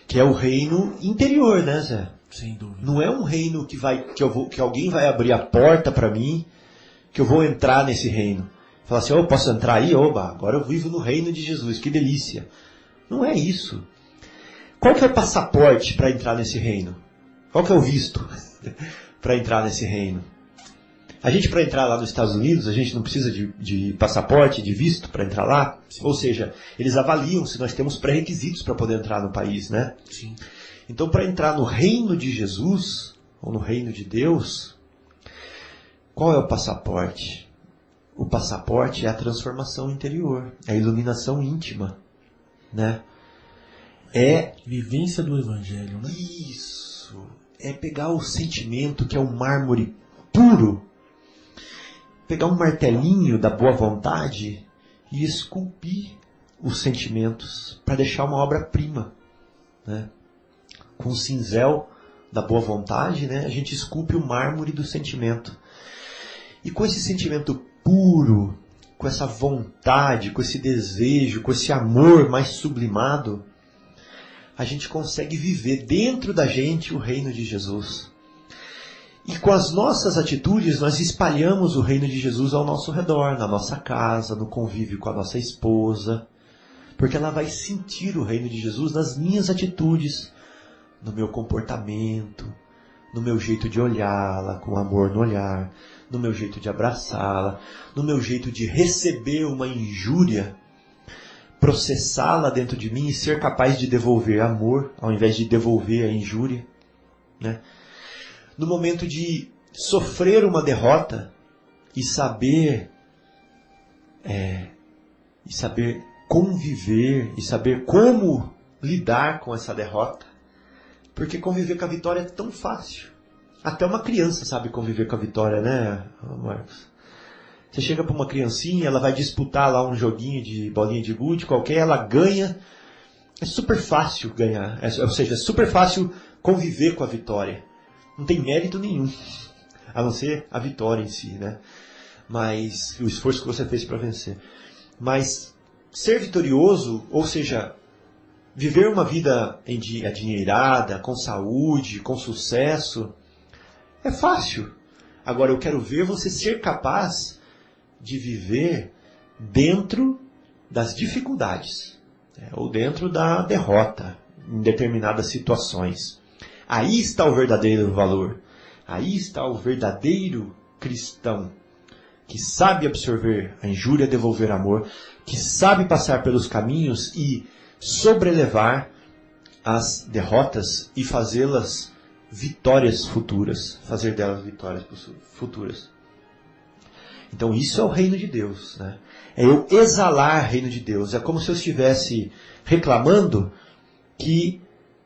Que é o reino interior, né, Zé? Sem dúvida. Não é um reino que alguém vai abrir a porta para mim, que eu vou entrar nesse reino. Falar assim, posso entrar aí? Oba, agora eu vivo no reino de Jesus, que delícia. Não é isso. Qual que é o passaporte para entrar nesse reino? Qual que é o visto para entrar nesse reino? A gente, para entrar lá nos Estados Unidos, a gente não precisa de passaporte, de visto para entrar lá? Sim. Ou seja, eles avaliam se nós temos pré-requisitos para poder entrar no país, né? Sim. Então, para entrar no reino de Jesus, ou no reino de Deus, qual é o passaporte? O passaporte é a transformação interior, é a iluminação íntima, né? É vivência do Evangelho, né? Isso. É pegar o sentimento que é um mármore puro, pegar um martelinho da boa vontade e esculpir os sentimentos para deixar uma obra-prima, né? Com o cinzel da boa vontade, né, a gente esculpe o mármore do sentimento. E com esse sentimento puro, com essa vontade, com esse desejo, com esse amor mais sublimado, a gente consegue viver dentro da gente o reino de Jesus. E com as nossas atitudes, nós espalhamos o reino de Jesus ao nosso redor, na nossa casa, no convívio com a nossa esposa, porque ela vai sentir o reino de Jesus nas minhas atitudes, no meu comportamento, no meu jeito de olhá-la com amor no olhar, no meu jeito de abraçá-la, no meu jeito de receber uma injúria, processá-la dentro de mim e ser capaz de devolver amor, ao invés de devolver a injúria, né? No momento de sofrer uma derrota e saber conviver e saber como lidar com essa derrota. Porque conviver com a vitória é tão fácil. Até uma criança sabe conviver com a vitória, né, Marcos? Você chega para uma criancinha, ela vai disputar lá um joguinho de bolinha de gude qualquer, ela ganha. É super fácil ganhar. Ou seja, é super fácil conviver com a vitória. Não tem mérito nenhum, a não ser a vitória em si, né? Mas o esforço que você fez para vencer. Mas ser vitorioso, ou seja, viver uma vida adinheirada, com saúde, com sucesso, é fácil. Agora eu quero ver você ser capaz de viver dentro das dificuldades, né? Ou dentro da derrota em determinadas situações. Aí está o verdadeiro valor. Aí está o verdadeiro cristão, que sabe absorver a injúria, devolver amor, que sabe passar pelos caminhos e sobrelevar as derrotas e fazê-las vitórias futuras, fazer delas vitórias futuras. Então isso é o reino de Deus, né? É eu exalar o reino de Deus. É como se eu estivesse reclamando que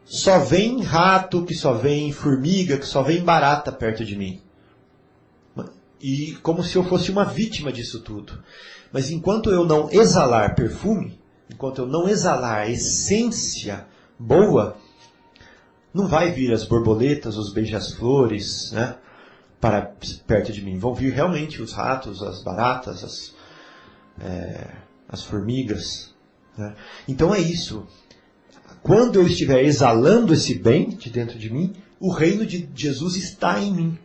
só vem rato, que só vem formiga, que só vem barata perto de mim. E como se eu fosse uma vítima disso tudo. Mas enquanto eu não exalar perfume, enquanto eu não exalar essência boa, não vai vir as borboletas, os beija-flores, né, para perto de mim. Vão vir realmente os ratos, as baratas, as formigas. Né? Então é isso. Quando eu estiver exalando esse bem de dentro de mim, o reino de Jesus está em mim.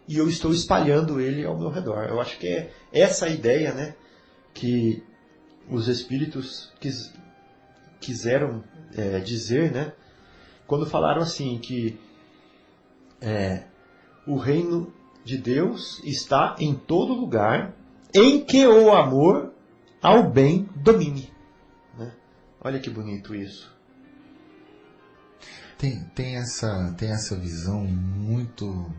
E eu estou espalhando ele ao meu redor. Eu acho que é essa a ideia, né, que os espíritos quiseram dizer, né, quando falaram assim, que o reino de Deus está em todo lugar, em que o amor ao bem domine. Né? Olha que bonito isso. Tem essa visão muito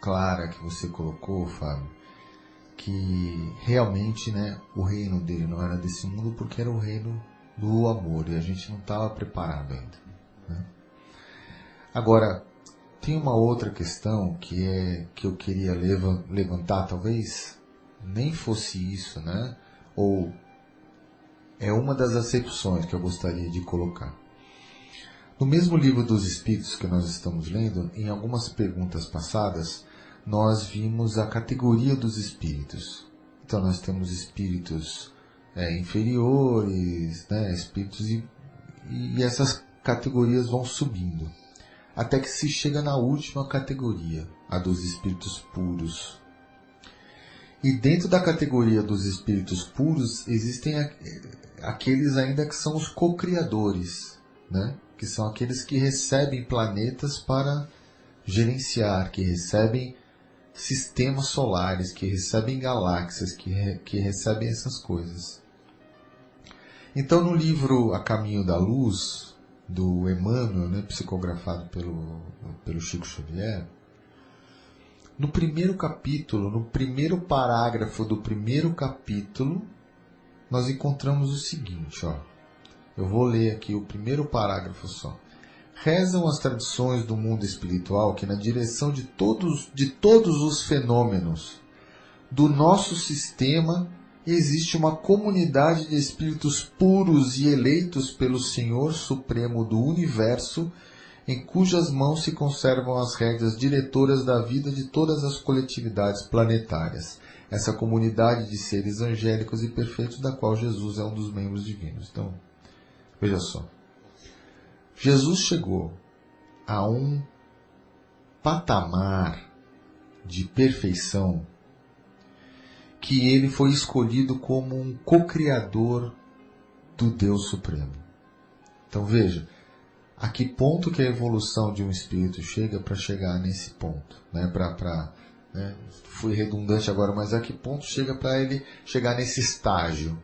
clara que você colocou, Fábio, que realmente, né, o reino dele não era desse mundo porque era o reino do amor e a gente não estava preparado ainda. Né? Agora, tem uma outra questão que eu queria levantar, talvez nem fosse isso, né? Ou é uma das acepções que eu gostaria de colocar. No mesmo livro dos Espíritos que nós estamos lendo, em algumas perguntas passadas, nós vimos a categoria dos espíritos. Então nós temos espíritos inferiores, né, espíritos e essas categorias vão subindo. Até que se chega na última categoria, a dos espíritos puros. E dentro da categoria dos espíritos puros, existem aqueles ainda que são os co-criadores, né? Que são aqueles que recebem planetas para gerenciar, que recebem sistemas solares, que recebem galáxias, que recebem essas coisas. Então, no livro A Caminho da Luz, do Emmanuel, né, psicografado pelo Chico Xavier, no primeiro capítulo, no primeiro parágrafo do primeiro capítulo, nós encontramos o seguinte, ó. Eu vou ler aqui o primeiro parágrafo só. Rezam as tradições do mundo espiritual que na direção de todos os fenômenos do nosso sistema existe uma comunidade de espíritos puros e eleitos pelo Senhor Supremo do Universo, em cujas mãos se conservam as rédeas diretoras da vida de todas as coletividades planetárias. Essa comunidade de seres angélicos e perfeitos, da qual Jesus é um dos membros divinos. Então, veja só. Jesus chegou a um patamar de perfeição que ele foi escolhido como um co-criador do Deus Supremo. Então veja, a que ponto que a evolução de um espírito chega para chegar nesse ponto, né? Né? Fui redundante agora, mas a que ponto chega para ele chegar nesse estágio?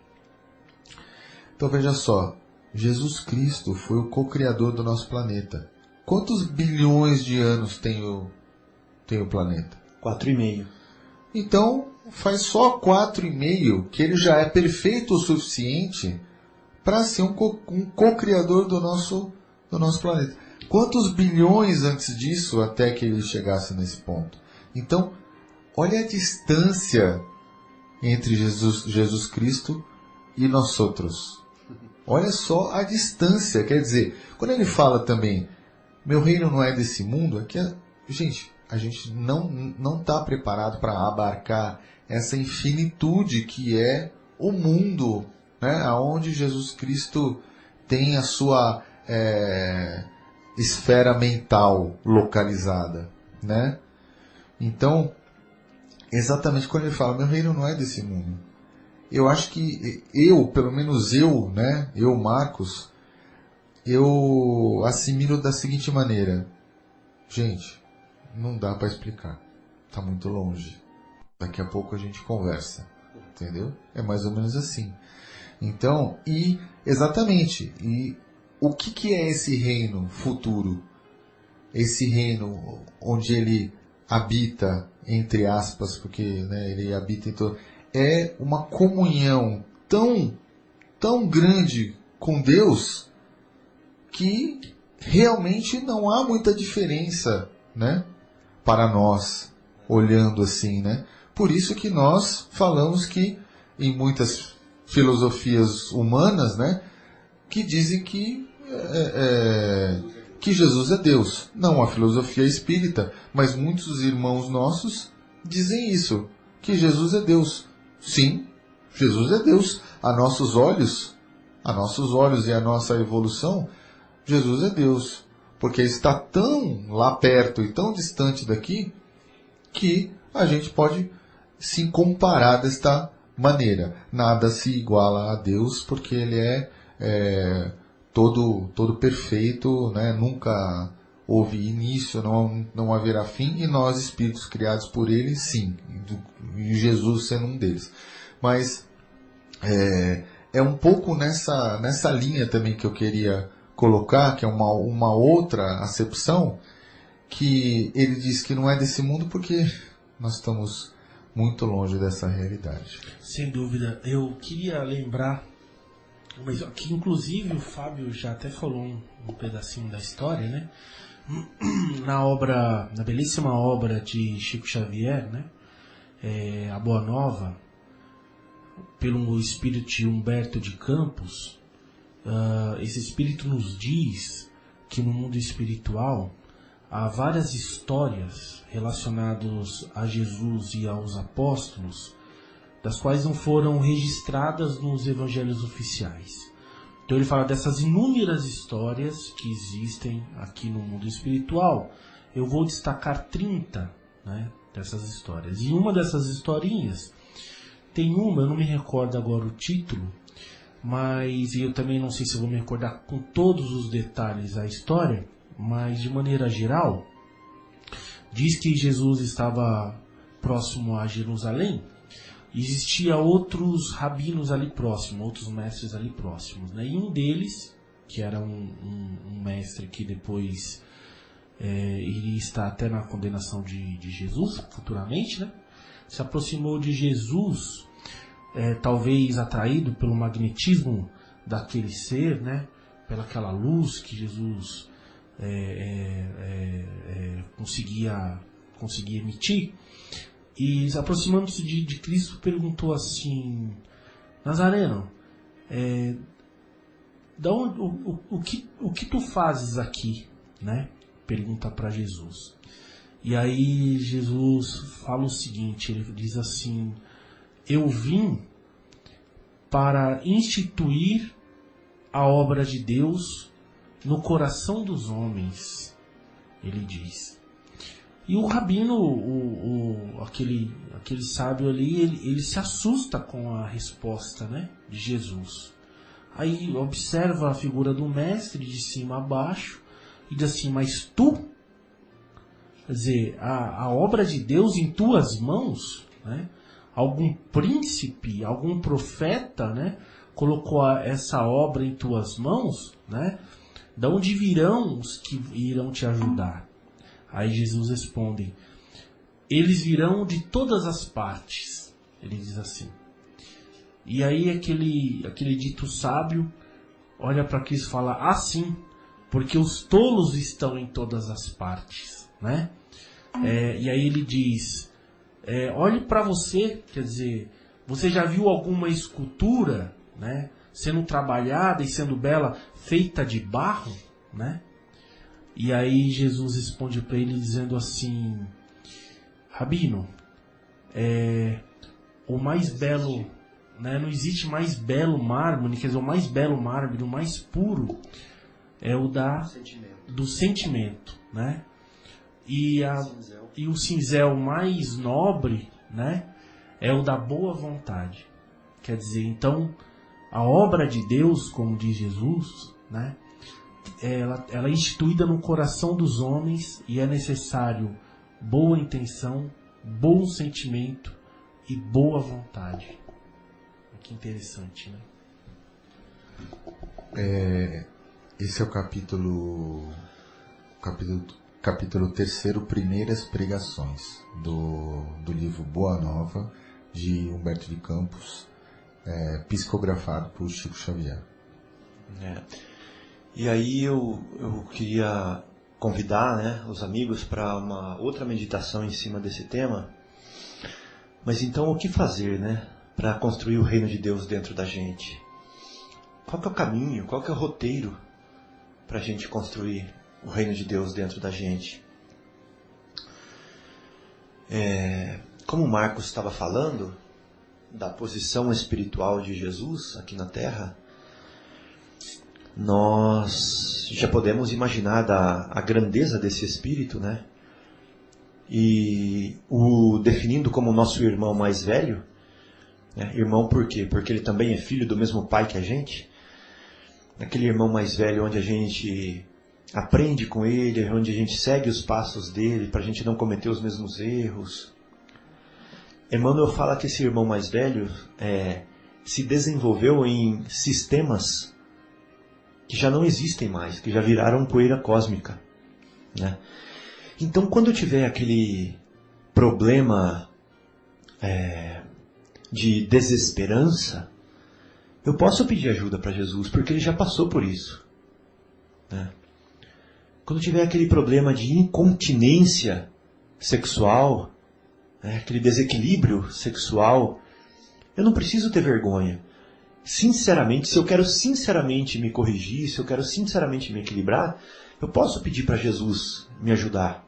Então veja só, Jesus Cristo foi o co-criador do nosso planeta. Quantos bilhões de anos tem o planeta? 4,5. Então, faz só 4,5 que ele já é perfeito o suficiente para ser um co-criador do nosso planeta. Quantos bilhões antes disso até que ele chegasse nesse ponto? Então, olha a distância entre Jesus Cristo e nós outros. Olha só a distância. Quer dizer, quando ele fala também, meu reino não é desse mundo, aqui, gente, a gente não está preparado para abarcar essa infinitude que é o mundo, né, onde Jesus Cristo tem a sua esfera mental localizada, né? Então, exatamente quando ele fala, meu reino não é desse mundo, eu acho que pelo menos eu, né, eu, Marcos, eu assimilo da seguinte maneira: gente, não dá para explicar, está muito longe, daqui a pouco a gente conversa, entendeu? É mais ou menos assim. Então, e exatamente, e o que é esse reino futuro? Esse reino onde ele habita, entre aspas, porque né, ele habita em todo... É uma comunhão tão grande com Deus que realmente não há muita diferença, né, para nós, olhando assim, né? Por isso que nós falamos que em muitas filosofias humanas, né, que dizem que Jesus é Deus. Não a filosofia espírita, mas muitos irmãos nossos dizem isso, que Jesus é Deus. Sim, Jesus é Deus. A nossos olhos e a nossa evolução, Jesus é Deus. Porque ele está tão lá perto e tão distante daqui que a gente pode se comparar desta maneira. Nada se iguala a Deus porque ele é todo perfeito, né? Nunca houve início, não haverá fim, e nós, espíritos criados por ele, sim, e Jesus sendo um deles. Mas é um pouco nessa linha também que eu queria colocar, que é uma outra acepção, que ele diz que não é desse mundo porque nós estamos muito longe dessa realidade. Sem dúvida. Eu queria lembrar, mas que inclusive o Fábio já até falou um pedacinho da história, né? Na belíssima obra de Chico Xavier, né? A Boa Nova, pelo espírito de Humberto de Campos, esse espírito nos diz que no mundo espiritual há várias histórias relacionadas a Jesus e aos apóstolos, das quais não foram registradas nos evangelhos oficiais. Então ele fala dessas inúmeras histórias que existem aqui no mundo espiritual. Eu vou destacar 30, né, dessas histórias. E uma dessas historinhas, tem uma, eu não me recordo agora o título, mas eu também não sei se vou me recordar com todos os detalhes da história, mas de maneira geral, diz que Jesus estava próximo a Jerusalém. Existia outros rabinos ali próximos, outros mestres ali próximos, né? E um deles, que era um mestre que depois iria estar até na condenação de Jesus, futuramente, né? Se aproximou de Jesus, talvez atraído pelo magnetismo daquele ser, né? Pelaquela luz que Jesus conseguia emitir. E aproximando-se de Cristo, perguntou assim: Nazareno, o que tu fazes aqui? Né? Pergunta para Jesus. E aí Jesus fala o seguinte, ele diz assim: eu vim para instituir a obra de Deus no coração dos homens, ele diz. E o rabino, aquele sábio ali, ele se assusta com a resposta, né, de Jesus. Aí observa a figura do mestre de cima a baixo e diz assim: mas tu, quer dizer, a obra de Deus em tuas mãos, né? Algum príncipe, algum profeta, né, colocou essa obra em tuas mãos, né? De onde virão os que irão te ajudar? Aí Jesus responde: eles virão de todas as partes. Ele diz assim. E aí aquele dito sábio olha para Cristo e fala: sim, porque os tolos estão em todas as partes, né? E aí ele diz: olhe para você, quer dizer, você já viu alguma escultura, né, sendo trabalhada e sendo bela, feita de barro, né? E aí Jesus responde para ele dizendo assim: Rabino, o mais belo, né, não existe mais belo mármore, quer dizer, o mais belo mármore, o mais puro, é o do sentimento, né? E o cinzel mais nobre, né, é o da boa vontade. Quer dizer, então, a obra de Deus, como diz Jesus, né, ela é instituída no coração dos homens e é necessário boa intenção, bom sentimento e boa vontade. Que interessante, né? Esse é o capítulo 3º, Primeiras Pregações, do livro Boa Nova, de Humberto de Campos, psicografado por Chico Xavier. E aí eu queria convidar, né, os amigos para uma outra meditação em cima desse tema. Mas então o que fazer, né, para construir o reino de Deus dentro da gente? Qual que é o caminho, qual que é o roteiro para a gente construir o reino de Deus dentro da gente? Como o Marcos estava falando da posição espiritual de Jesus aqui na Terra, nós já podemos imaginar a grandeza desse Espírito, né? E o definindo como nosso irmão mais velho, né? Irmão por quê? Porque ele também é filho do mesmo pai que a gente. Aquele irmão mais velho onde a gente aprende com ele, onde a gente segue os passos dele para a gente não cometer os mesmos erros. Emmanuel fala que esse irmão mais velho se desenvolveu em sistemas que já não existem mais, que já viraram poeira cósmica, né? Então, quando eu tiver aquele problema de desesperança, eu posso pedir ajuda para Jesus, porque ele já passou por isso, né? Quando eu tiver aquele problema de incontinência sexual, aquele desequilíbrio sexual, eu não preciso ter vergonha. Sinceramente, se eu quero sinceramente me corrigir, se eu quero sinceramente me equilibrar, eu posso pedir para Jesus me ajudar.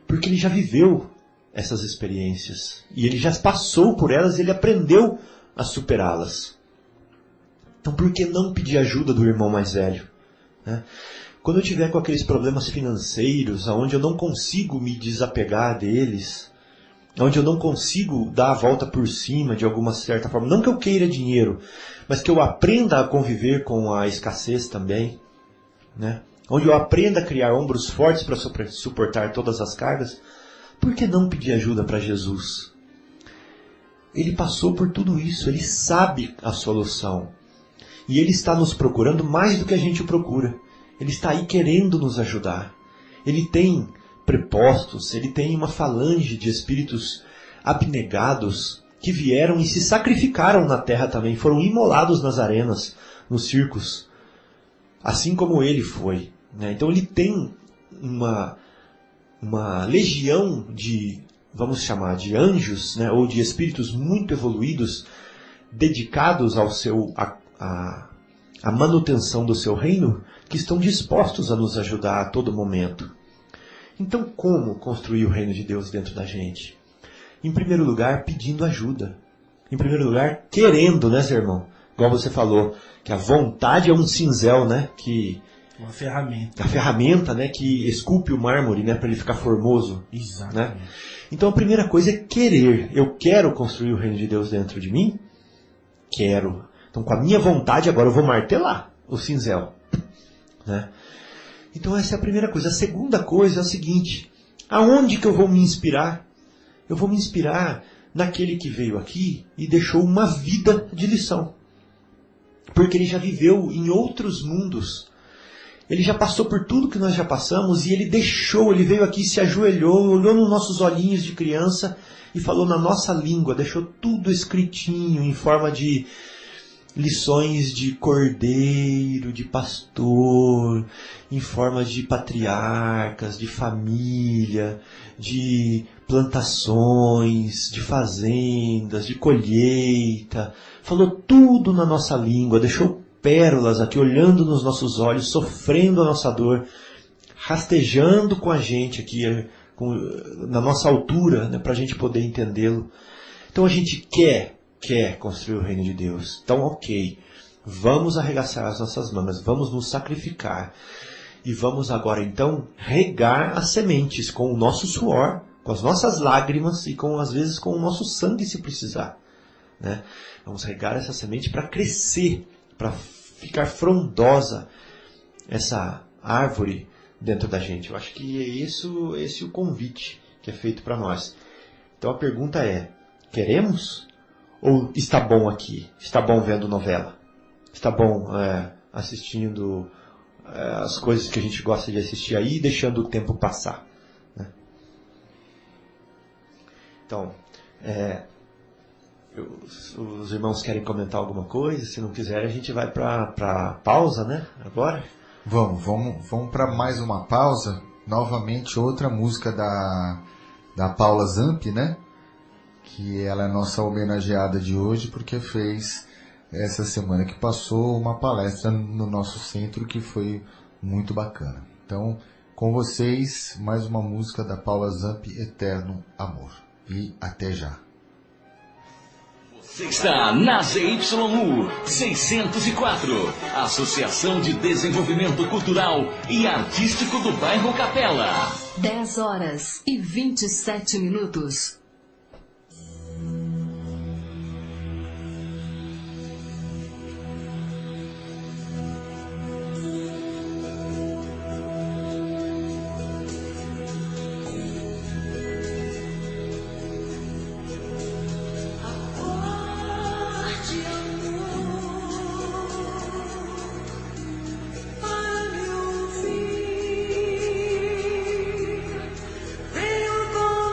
Porque ele já viveu essas experiências. E ele já passou por elas e ele aprendeu a superá-las. Então por que não pedir ajuda do irmão mais velho, né? Quando eu tiver com aqueles problemas financeiros, onde eu não consigo me desapegar deles, onde eu não consigo dar a volta por cima de alguma certa forma, não que eu queira dinheiro, mas que eu aprenda a conviver com a escassez também, né? Onde eu aprenda a criar ombros fortes para suportar todas as cargas, por que não pedir ajuda para Jesus? Ele passou por tudo isso, ele sabe a solução. E ele está nos procurando mais do que a gente o procura. Ele está aí querendo nos ajudar. Ele tem prepostos, ele tem uma falange de espíritos abnegados que vieram e se sacrificaram na terra também, foram imolados nas arenas, nos circos, assim como ele foi, né? Então ele tem uma legião de, vamos chamar, de anjos, né? Ou de espíritos muito evoluídos, dedicados ao à manutenção do seu reino, que estão dispostos a nos ajudar a todo momento. Então, como construir o reino de Deus dentro da gente? Em primeiro lugar, pedindo ajuda. Em primeiro lugar, querendo, né, seu irmão? Igual você falou, que a vontade é um cinzel, né? Uma ferramenta. A ferramenta, né, que esculpe o mármore, né, para ele ficar formoso. Exatamente. Né? Então, a primeira coisa é querer. Eu quero construir o reino de Deus dentro de mim? Quero. Então, com a minha vontade, agora eu vou martelar o cinzel, né? Então essa é a primeira coisa. A segunda coisa é a seguinte: aonde que eu vou me inspirar? Eu vou me inspirar naquele que veio aqui e deixou uma vida de lição. Porque ele já viveu em outros mundos. Ele já passou por tudo que nós já passamos e ele veio aqui, se ajoelhou, olhou nos nossos olhinhos de criança e falou na nossa língua, deixou tudo escritinho em forma de lições de cordeiro, de pastor, em forma de patriarcas, de família, de plantações, de fazendas, de colheita. Falou tudo na nossa língua, deixou pérolas aqui, olhando nos nossos olhos, sofrendo a nossa dor, rastejando com a gente aqui, na nossa altura, né, para a gente poder entendê-lo. Então a gente quer construir o reino de Deus. Então, ok, vamos arregaçar as nossas mangas, vamos nos sacrificar. E vamos agora, então, regar as sementes com o nosso suor, com as nossas lágrimas e, às vezes, com o nosso sangue, se precisar, né? Vamos regar essa semente para crescer, para ficar frondosa essa árvore dentro da gente. Eu acho que é esse o convite que é feito para nós. Então, a pergunta é, queremos? Ou está bom aqui? Está bom vendo novela? está bom assistindo as coisas que a gente gosta de assistir aí, deixando o tempo passar, né? Então, os irmãos querem comentar alguma coisa? Se não quiserem, a gente vai para pausa, né? Agora? Vamos para mais uma pausa. Novamente outra música da Paula Zamp, né? Que ela é a nossa homenageada de hoje, porque fez essa semana que passou uma palestra no nosso centro que foi muito bacana. Então, com vocês, mais uma música da Paula Zamp, Eterno Amor. E até já. Você está na ZYU 604, Associação de Desenvolvimento Cultural e Artístico do Bairro Capela. 10h27. Venho com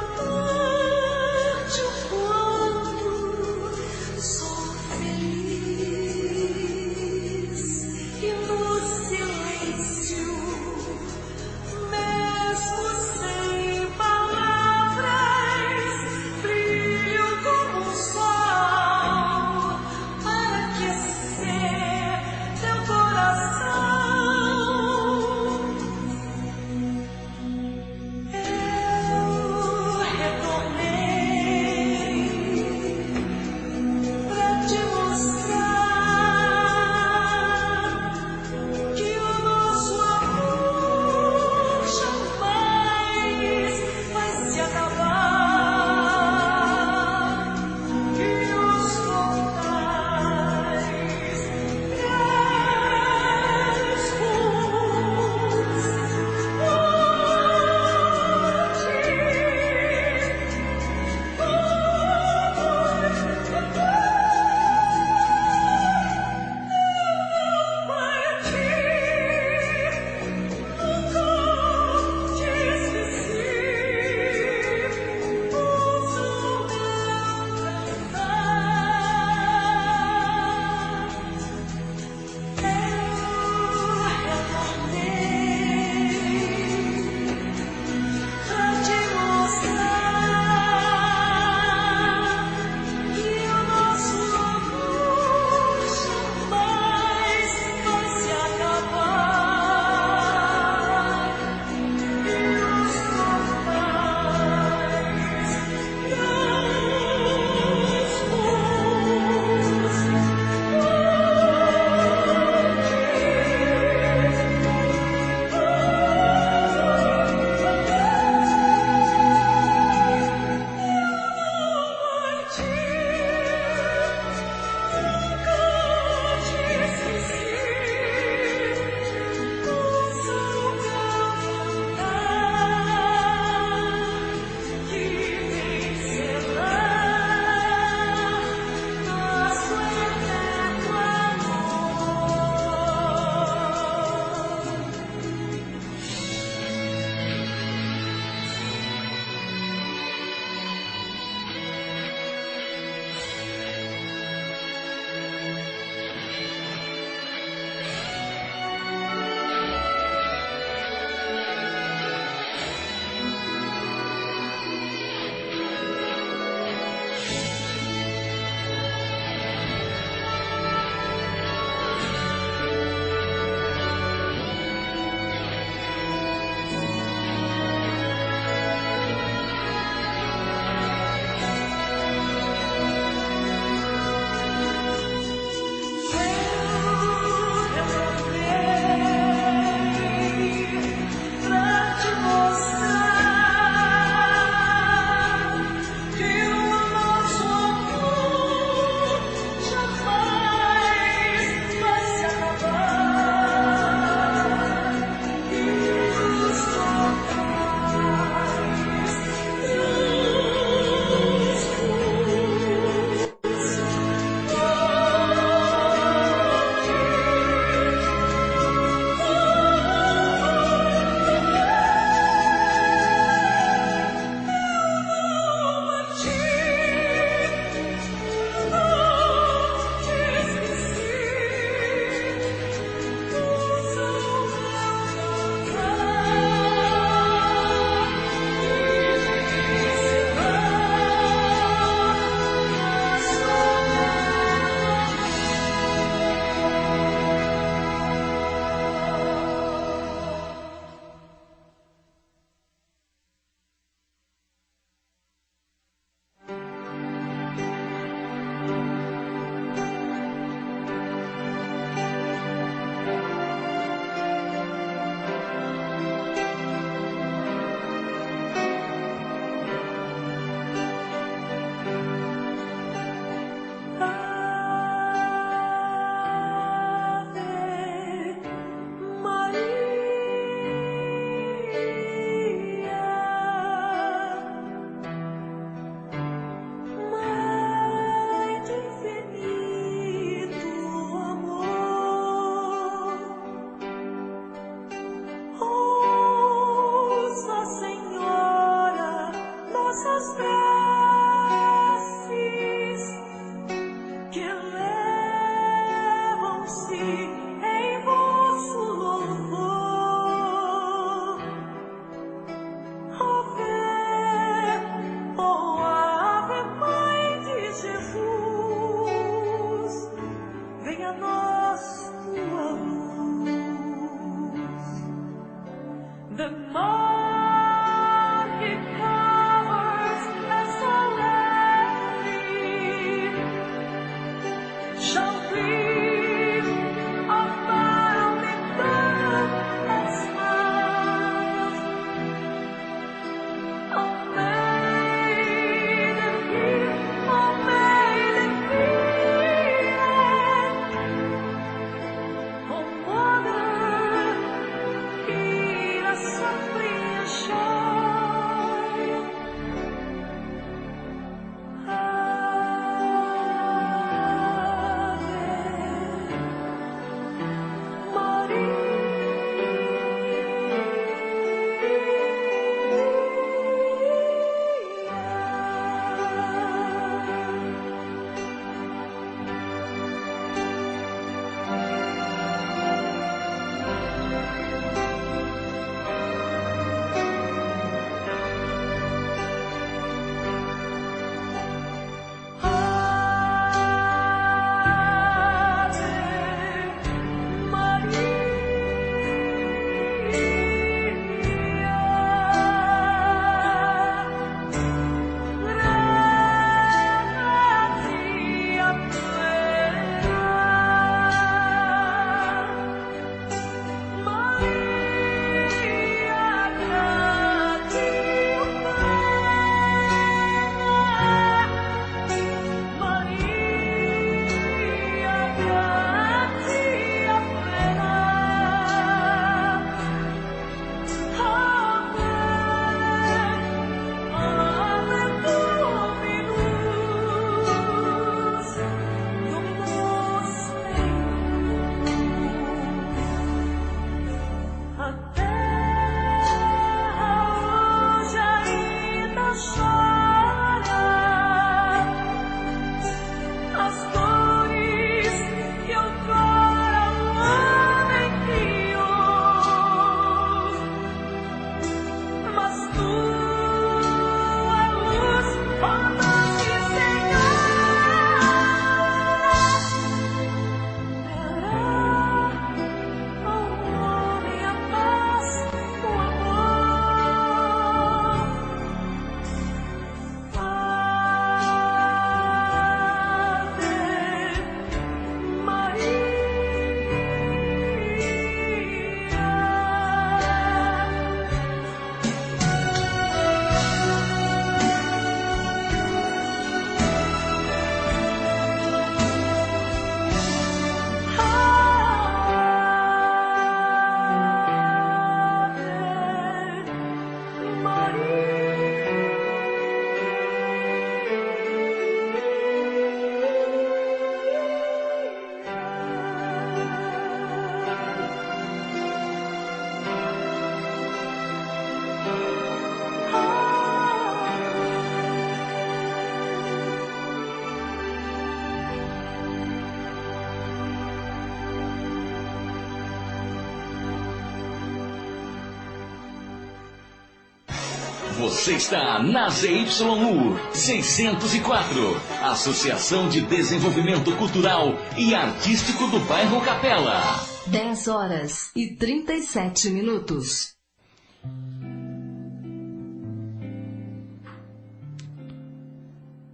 Você está na ZYU 604, Associação de Desenvolvimento Cultural e Artístico do Bairro Capela. 10 horas e 37 minutos.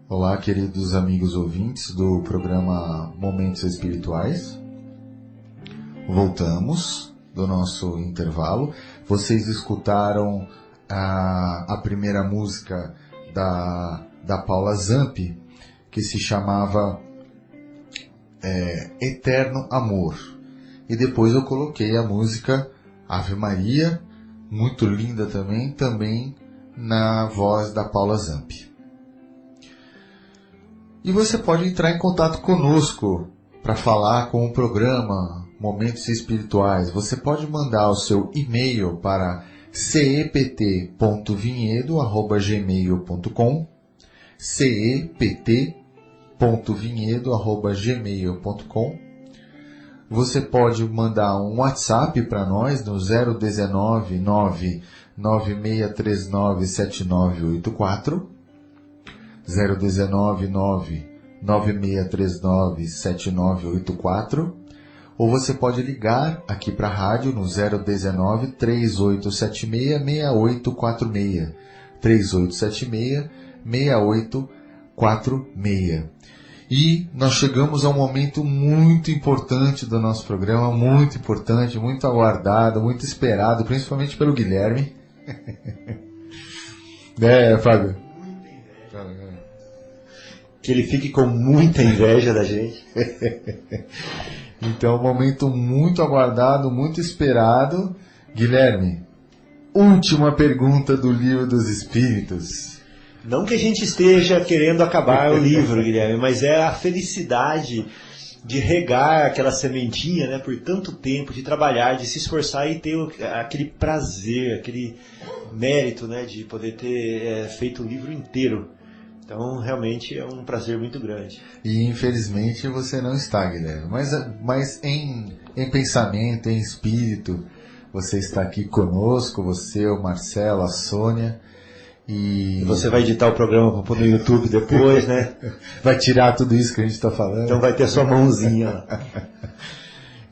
Olá, queridos amigos ouvintes do programa Momentos Espirituais. Voltamos do nosso intervalo. Vocês escutaram a primeira música da Paula Zampi, que se chamava Eterno Amor. E depois eu coloquei a música Ave Maria, muito linda também na voz da Paula Zampi. E você pode entrar em contato conosco para falar com o programa Momentos Espirituais. Você pode mandar o seu e-mail para cept.vinhedo@gmail.com, cept.vinhedo@gmail.com. Você pode mandar um WhatsApp para nós no 019 99639 7984, 019 99639 7984, ou você pode ligar aqui para a rádio no 019 3876 6846, 3876 6846. E nós chegamos a um momento muito importante do nosso programa, muito importante, muito aguardado, muito esperado, principalmente pelo Guilherme. Fábio? Que ele fique com muita inveja da gente. Então, um momento muito aguardado, muito esperado. Guilherme, última pergunta do Livro dos Espíritos. Não que a gente esteja querendo acabar o livro, Guilherme, mas é a felicidade de regar aquela sementinha, né, por tanto tempo, de trabalhar, de se esforçar e ter aquele prazer, aquele mérito, né, de poder ter feito o livro inteiro. Então, realmente é um prazer muito grande. E, infelizmente, você não está, Guilherme. Mas em pensamento, em espírito, você está aqui conosco, você, o Marcelo, a Sônia. E você vai editar o programa para pôr no YouTube depois, né? Vai tirar tudo isso que a gente está falando. Então vai ter sua mãozinha lá.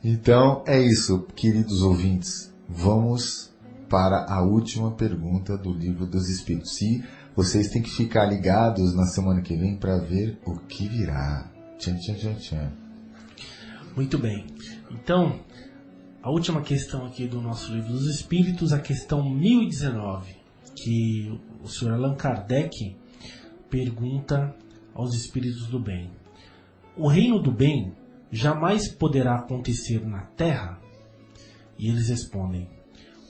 Então, é isso, queridos ouvintes. Vamos para a última pergunta do Livro dos Espíritos. E vocês têm que ficar ligados na semana que vem para ver o que virá. Tchan, tchan, tchan, tchan. Muito bem. Então, a última questão aqui do nosso Livro dos Espíritos, a questão 1019, que o Sr. Allan Kardec pergunta aos espíritos do bem. O reino do bem jamais poderá acontecer na terra? E eles respondem: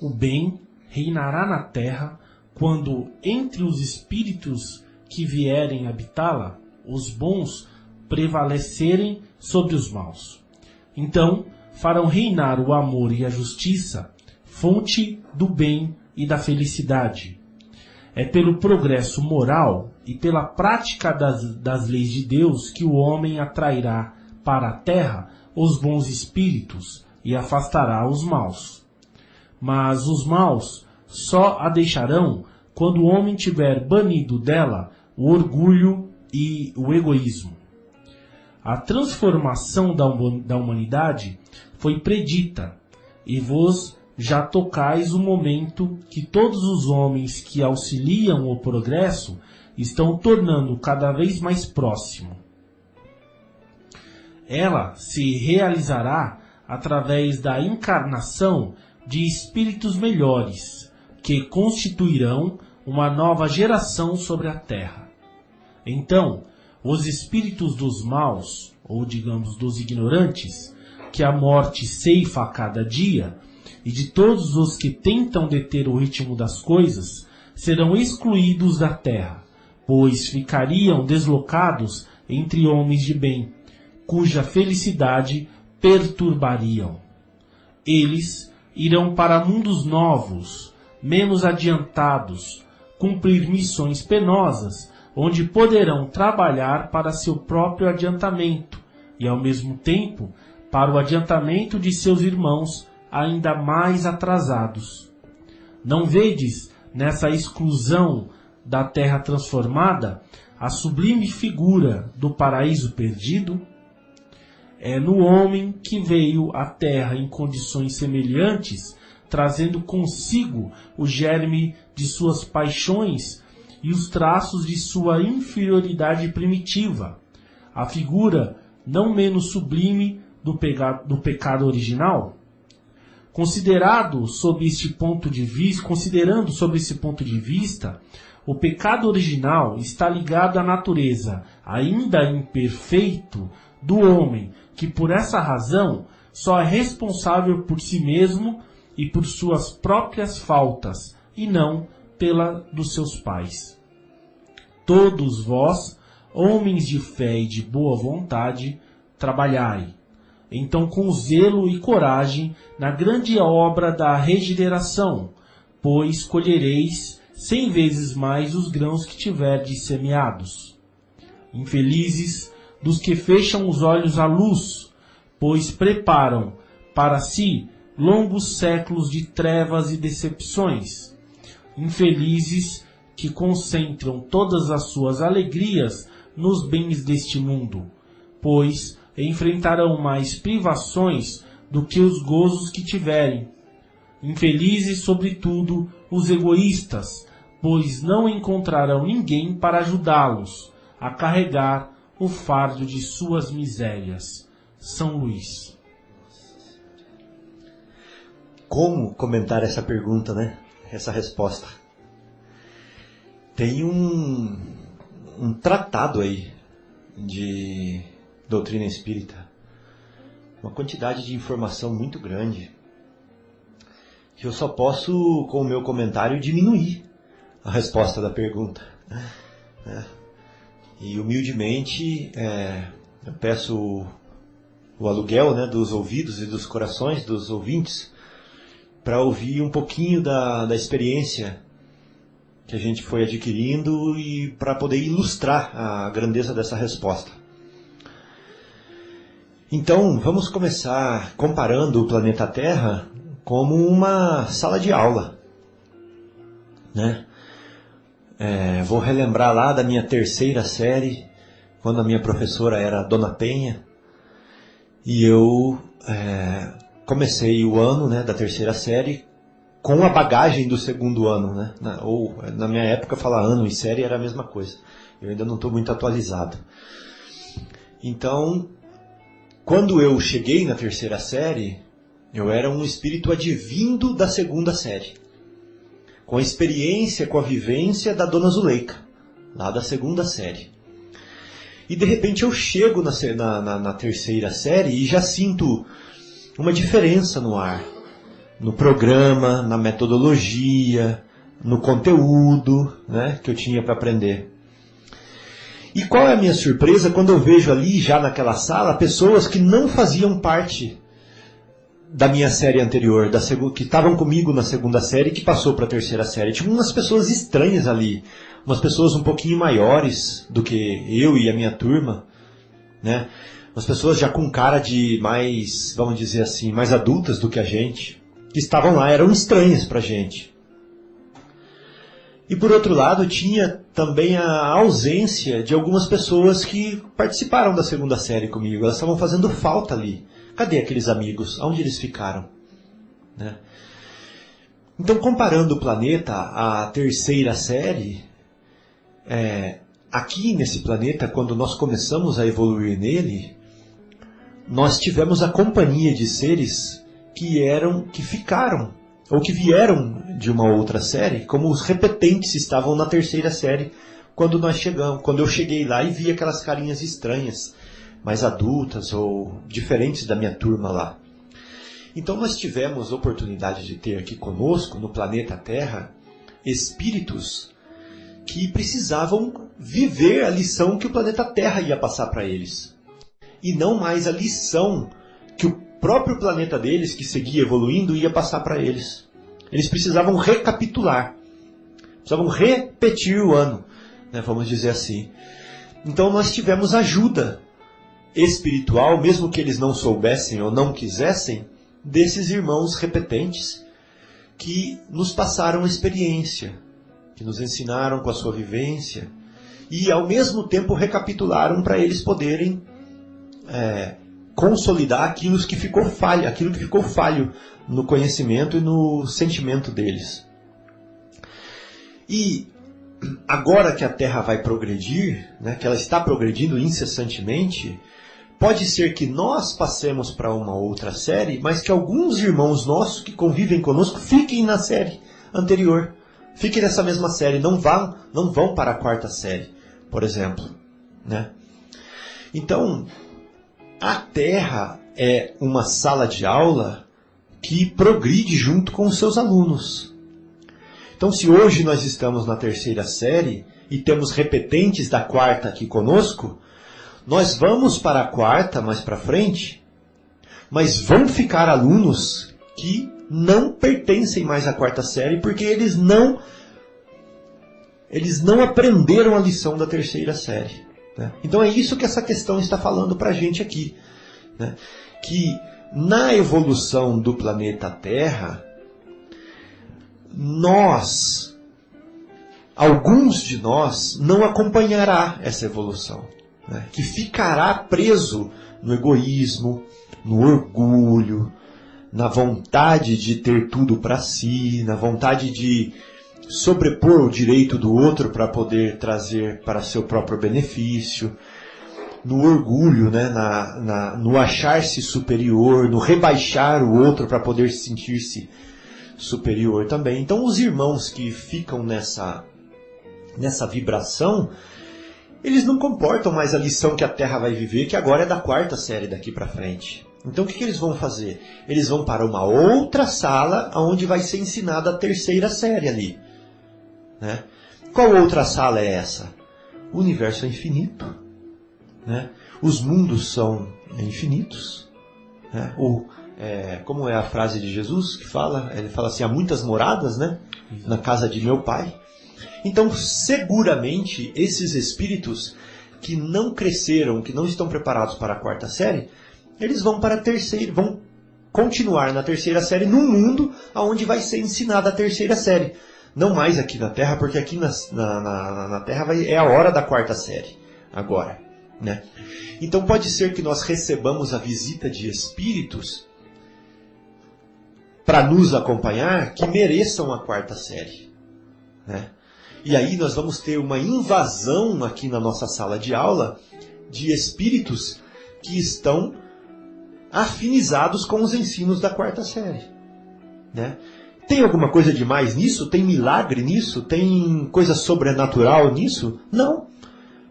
o bem reinará na terra quando entre os espíritos que vierem habitá-la, os bons prevalecerem sobre os maus. Então farão reinar o amor e a justiça, fonte do bem e da felicidade. É pelo progresso moral e pela prática das leis de Deus que o homem atrairá para a terra os bons espíritos e afastará os maus. Mas os maus só a deixarão quando o homem tiver banido dela o orgulho e o egoísmo. A transformação da humanidade foi predita, e vos já tocais o momento que todos os homens que auxiliam o progresso estão tornando cada vez mais próximo. Ela se realizará através da encarnação de espíritos melhores, que constituirão uma nova geração sobre a Terra. Então, os espíritos dos maus, ou digamos dos ignorantes, que a morte ceifa a cada dia, e de todos os que tentam deter o ritmo das coisas, serão excluídos da terra, pois ficariam deslocados entre homens de bem, cuja felicidade perturbariam. Eles irão para mundos novos, menos adiantados, cumprir missões penosas, onde poderão trabalhar para seu próprio adiantamento e, ao mesmo tempo, para o adiantamento de seus irmãos ainda mais atrasados. Não vedes nessa exclusão da terra transformada, a sublime figura do paraíso perdido? É no homem que veio à terra em condições semelhantes, trazendo consigo o germe de suas paixões e os traços de sua inferioridade primitiva, a figura não menos sublime do pecado original? Considerando sobre esse ponto de vista, o pecado original está ligado à natureza ainda imperfeito do homem, que por essa razão só é responsável por si mesmo e por suas próprias faltas, e não pela dos seus pais. Todos vós, homens de fé e de boa vontade, trabalhai, então com zelo e coragem na grande obra da regeneração, pois colhereis 100 vezes mais os grãos que tiverdes semeados. Infelizes dos que fecham os olhos à luz, pois preparam para si longos séculos de trevas e decepções. Infelizes que concentram todas as suas alegrias nos bens deste mundo, pois enfrentarão mais privações do que os gozos que tiverem. Infelizes, sobretudo, os egoístas, pois não encontrarão ninguém para ajudá-los a carregar o fardo de suas misérias. São Luís. Como comentar essa pergunta, né? Essa resposta. Tem um tratado aí de doutrina espírita, uma quantidade de informação muito grande, que eu só posso, com o meu comentário, diminuir a resposta da pergunta. E humildemente eu peço o aluguel, né, dos ouvidos e dos corações dos ouvintes para ouvir um pouquinho da experiência que a gente foi adquirindo e para poder ilustrar a grandeza dessa resposta. Então, vamos começar comparando o planeta Terra como uma sala de aula, né? Vou relembrar lá da minha terceira série, quando a minha professora era a Dona Penha, e eu comecei o ano, né, da terceira série com a bagagem do segundo ano, né? Ou na minha época falar ano e série era a mesma coisa. Eu ainda não estou muito atualizado. Então, quando eu cheguei na terceira série, eu era um espírito advindo da segunda série, com a experiência, com a vivência da Dona Zuleika, lá da segunda série. E de repente eu chego na terceira série e já sinto uma diferença no ar, no programa, na metodologia, no conteúdo, né, que eu tinha para aprender. E qual é a minha surpresa quando eu vejo ali, já naquela sala, pessoas que não faziam parte da minha série anterior, que estavam comigo na segunda série e que passou para a terceira série. Tinha umas pessoas estranhas ali, umas pessoas um pouquinho maiores do que eu e a minha turma, né? Umas pessoas já com cara de mais, vamos dizer assim, mais adultas do que a gente, que estavam lá, eram estranhas para a gente. E por outro lado, tinha também a ausência de algumas pessoas que participaram da segunda série comigo. Elas estavam fazendo falta ali. Cadê aqueles amigos? Onde eles ficaram? Né? Então, comparando o planeta à terceira série, aqui nesse planeta, quando nós começamos a evoluir nele, nós tivemos a companhia de seres que ficaram, ou que vieram de uma outra série, como os repetentes estavam na terceira série quando nós chegamos, quando eu cheguei lá e vi aquelas carinhas estranhas, mais adultas ou diferentes da minha turma lá. Então nós tivemos oportunidade de ter aqui conosco, no planeta Terra, espíritos que precisavam viver a lição que o planeta Terra ia passar para eles. E não mais a lição que o próprio planeta deles, que seguia evoluindo, ia passar para eles. Eles precisavam recapitular. Precisavam repetir o ano, né, vamos dizer assim. Então nós tivemos ajuda espiritual, mesmo que eles não soubessem ou não quisessem, desses irmãos repetentes que nos passaram experiência, que nos ensinaram com a sua vivência e ao mesmo tempo recapitularam para eles poderem consolidar aquilo que ficou falho no conhecimento e no sentimento deles. E agora que a Terra vai progredir, né, que ela está progredindo incessantemente, pode ser que nós passemos para uma outra série, mas que alguns irmãos nossos que convivem conosco fiquem na série anterior. Fiquem nessa mesma série, não vão para a quarta série, por exemplo. Né? Então, a Terra é uma sala de aula que progride junto com os seus alunos. Então, se hoje nós estamos na terceira série e temos repetentes da quarta aqui conosco, nós vamos para a quarta mais para frente, mas vão ficar alunos que não pertencem mais à quarta série porque eles não aprenderam a lição da terceira série. Né? Então é isso que essa questão está falando para a gente aqui. Né? Que na evolução do planeta Terra, alguns de nós não acompanhará essa evolução. Né? Que ficará preso no egoísmo, no orgulho, na vontade de ter tudo para si, na vontade de sobrepor o direito do outro para poder trazer para seu próprio benefício, no orgulho, né? No achar-se superior, no rebaixar o outro para poder sentir-se superior também. Então os irmãos que ficam nessa vibração, eles não comportam mais a lição que a Terra vai viver, que agora é da quarta série daqui para frente. Então o que eles vão fazer? Eles vão para uma outra sala onde vai ser ensinada a terceira série ali. Né? Qual outra sala é essa? O universo é infinito. Né? Os mundos são infinitos. Né? Como é a frase de Jesus que fala? Ele fala assim, há muitas moradas, né? Na casa de meu Pai. Então, seguramente, esses espíritos que não cresceram, que não estão preparados para a quarta série, eles vão para a terceira, vão continuar na terceira série num mundo onde vai ser ensinada a terceira série. Não mais aqui na Terra, porque aqui na Terra é a hora da quarta série, agora. Né? Então pode ser que nós recebamos a visita de espíritos para nos acompanhar que mereçam a quarta série. Né? E aí nós vamos ter uma invasão aqui na nossa sala de aula de espíritos que estão afinizados com os ensinos da quarta série. Né? Tem alguma coisa demais nisso? Tem milagre nisso? Tem coisa sobrenatural nisso? Não.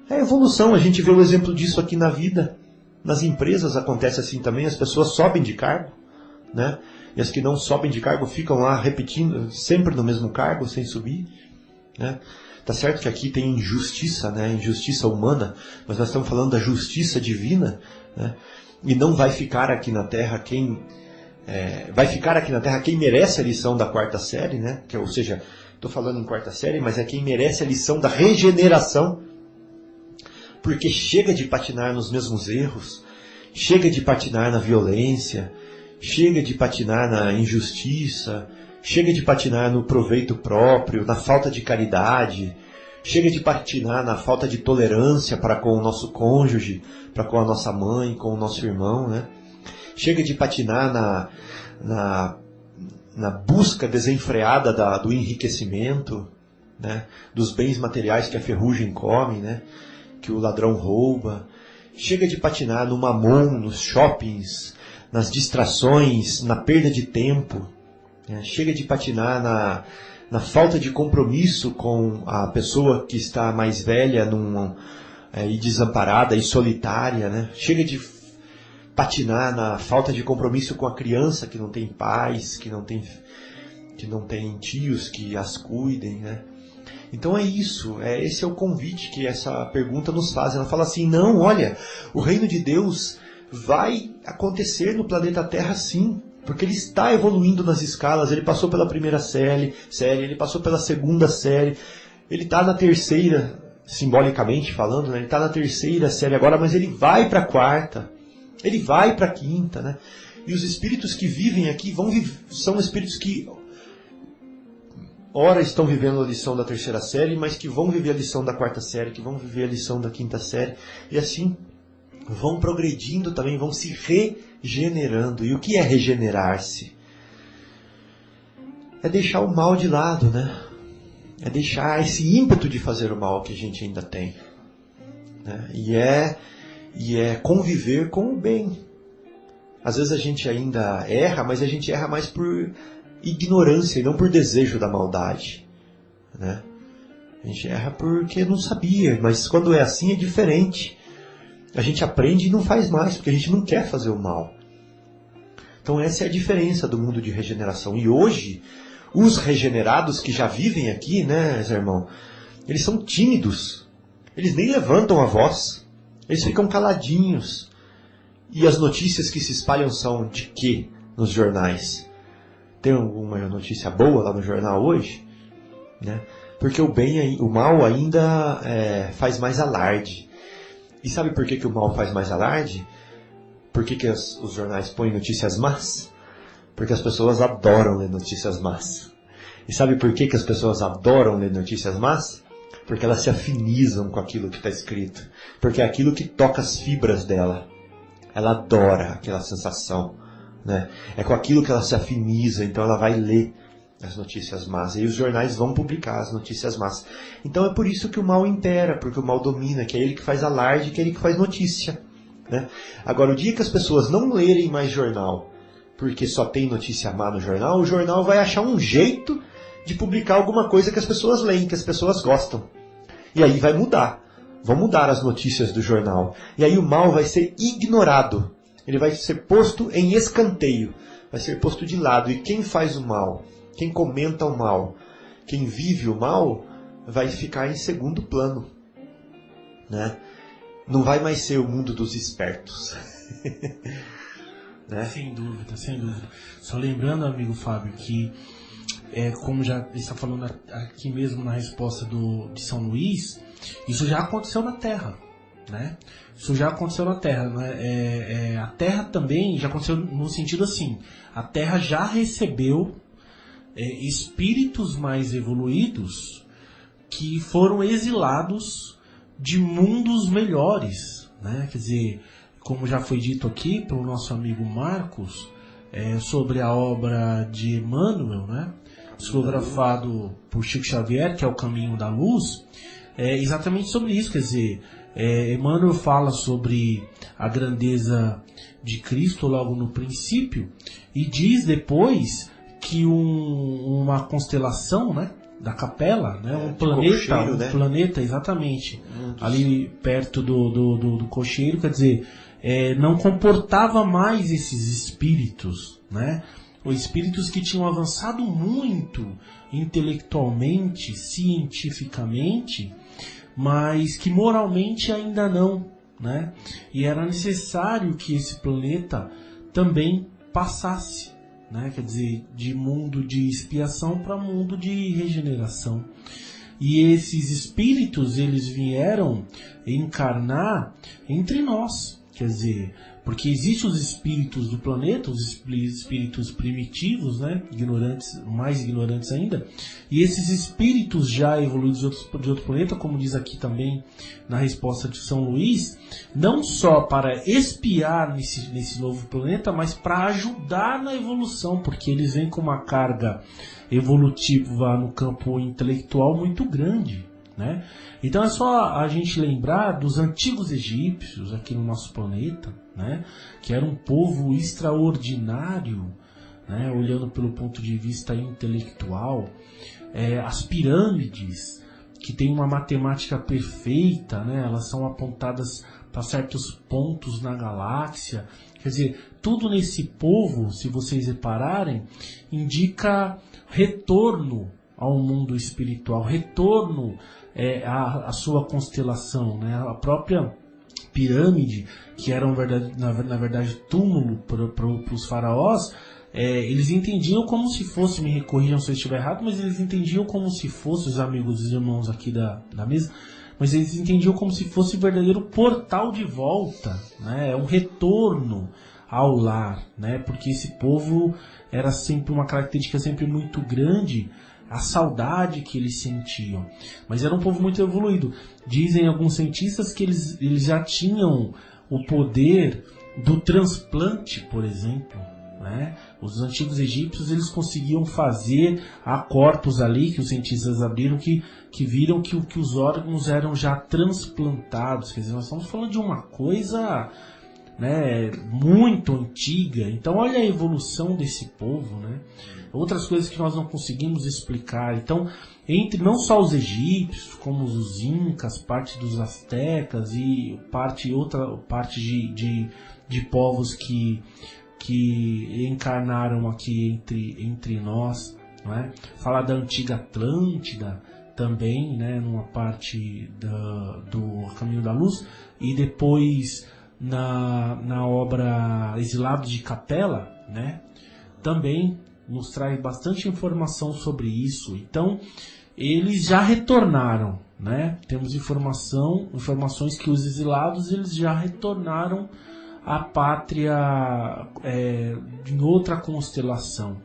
É evolução. A gente vê o exemplo disso aqui na vida. Nas empresas acontece assim também. As pessoas sobem de cargo. Né? E as que não sobem de cargo ficam lá repetindo, sempre no mesmo cargo, sem subir. Né? Tá certo que aqui tem injustiça, né? Injustiça humana. Mas nós estamos falando da justiça divina. Né? E não vai ficar aqui na Terra quem... vai ficar aqui na Terra quem merece a lição da quarta série, né? Ou seja, estou falando em quarta série, mas é quem merece a lição da regeneração, porque chega de patinar nos mesmos erros, chega de patinar na violência, chega de patinar na injustiça, chega de patinar no proveito próprio, na falta de caridade, chega de patinar na falta de tolerância para com o nosso cônjuge, para com a nossa mãe, com o nosso irmão, né? Chega de patinar na busca desenfreada do enriquecimento, né? Dos bens materiais que a ferrugem come, né? Que o ladrão rouba. Chega de patinar no mamon, nos shoppings, nas distrações, na perda de tempo. Né? Chega de patinar na falta de compromisso com a pessoa que está mais velha e desamparada e solitária. Né? Chega de patinar na falta de compromisso com a criança que não tem pais, que não tem tios que as cuidem, né? Então é isso, esse é o convite que essa pergunta nos faz. Ela fala assim, não, olha, o reino de Deus vai acontecer no planeta Terra sim, porque ele está evoluindo nas escalas, ele passou pela primeira série, ele passou pela segunda série, ele está na terceira, simbolicamente falando, né? Ele está na terceira série agora, mas ele vai para a quarta. Ele vai para a quinta, né? E os espíritos que vivem aqui são espíritos que ora estão vivendo a lição da 3ª série, mas que vão viver a lição da 4ª série, que vão viver a lição da 5ª série, e assim vão progredindo também, vão se regenerando. E o que é regenerar-se? É deixar o mal de lado, né? É deixar esse ímpeto de fazer o mal que a gente ainda tem, né? E é conviver com o bem. Às vezes a gente ainda erra, mas a gente erra mais por ignorância e não por desejo da maldade, né? A gente erra porque não sabia, mas quando é assim é diferente. A gente aprende e não faz mais, porque a gente não quer fazer o mal. Então essa é a diferença do mundo de regeneração. E hoje, os regenerados que já vivem aqui, né, Zé Irmão, eles são tímidos. Eles nem levantam a voz. Eles ficam caladinhos. E as notícias que se espalham são de quê nos jornais? Tem alguma notícia boa lá no jornal hoje? Né? Porque o mal ainda faz mais alarde. E sabe por que o mal faz mais alarde? Por que os jornais põem notícias más? Porque as pessoas adoram ler notícias más. E sabe por que as pessoas adoram ler notícias más? Porque elas se afinizam com aquilo que está escrito. Porque é aquilo que toca as fibras dela. Ela adora aquela sensação, né? É com aquilo que ela se afiniza, então ela vai ler as notícias más. E os jornais vão publicar as notícias más. Então é por isso que o mal impera, porque o mal domina, que é ele que faz alarde, que é ele que faz notícia, né? Agora, o dia que as pessoas não lerem mais jornal, porque só tem notícia má no jornal, o jornal vai achar um jeito de publicar alguma coisa que as pessoas leem, que as pessoas gostam. E aí vai mudar. Vão mudar as notícias do jornal. E aí o mal vai ser ignorado. Ele vai ser posto em escanteio. Vai ser posto de lado. E quem faz o mal, quem comenta o mal, quem vive o mal, vai ficar em segundo plano, né? Não vai mais ser o mundo dos espertos. Né? Sem dúvida, sem dúvida. Só lembrando, amigo Fábio, que como já está falando aqui mesmo na resposta de São Luís, isso já aconteceu na Terra, né? Isso já aconteceu na Terra, né? A Terra também já aconteceu no sentido assim, a Terra já recebeu espíritos mais evoluídos que foram exilados de mundos melhores, né? Quer dizer, como já foi dito aqui pelo nosso amigo Marcos, sobre a obra de Emmanuel, né? Psicografado por Chico Xavier, que é o Caminho da Luz, exatamente sobre isso. Quer dizer, Emmanuel fala sobre a grandeza de Cristo logo no princípio e diz depois que uma constelação, né, da Capela, né, um planeta, exatamente, ali perto do Cocheiro, quer dizer, não comportava mais esses espíritos, né? Os espíritos que tinham avançado muito intelectualmente, cientificamente, mas que moralmente ainda não, né? E era necessário que esse planeta também passasse, né? Quer dizer, de mundo de expiação para mundo de regeneração. E esses espíritos, eles vieram encarnar entre nós, quer dizer, porque existem os espíritos do planeta, os espíritos primitivos, né, ignorantes, mais ignorantes ainda, e esses espíritos já evoluídos de outro planeta, como diz aqui também na resposta de São Luís, não só para espiar nesse novo planeta, mas para ajudar na evolução, porque eles vêm com uma carga evolutiva no campo intelectual muito grande, né? Então é só a gente lembrar dos antigos egípcios aqui no nosso planeta, né? Que era um povo extraordinário, né? Olhando pelo ponto de vista intelectual, as pirâmides, que tem uma matemática perfeita, né? Elas são apontadas para certos pontos na galáxia. Quer dizer, tudo nesse povo, se vocês repararem, indica retorno ao mundo espiritual, retorno à sua constelação, né? A própria pirâmide, que era na verdade túmulo para os faraós, eles entendiam como se fosse, me corrijam se eu estiver errado, mas eles entendiam como se fosse, os amigos e irmãos aqui da mesa, mas eles entendiam como se fosse um verdadeiro portal de volta, né? Um retorno ao lar, né? Porque esse povo era sempre uma característica sempre muito grande, a saudade que eles sentiam. Mas era um povo muito evoluído. Dizem alguns cientistas que eles já tinham o poder do transplante, por exemplo, né? Os antigos egípcios, eles conseguiam fazer a corpos ali, que os cientistas abriram, que viram que os órgãos eram já transplantados. Quer dizer, nós estamos falando de uma coisa, né, muito antiga. Então olha a evolução desse povo, né? Outras coisas que nós não conseguimos explicar. Então, entre não só os egípcios, como os incas, parte dos astecas e outra parte de povos que encarnaram aqui entre nós, não é? Falar da antiga Atlântida também, né, numa parte do Caminho da Luz, e depois na obra Exilados de Capela, né, também nos traz bastante informação sobre isso. Então, eles já retornaram, né? Temos informações que os exilados, eles já retornaram à pátria em outra constelação.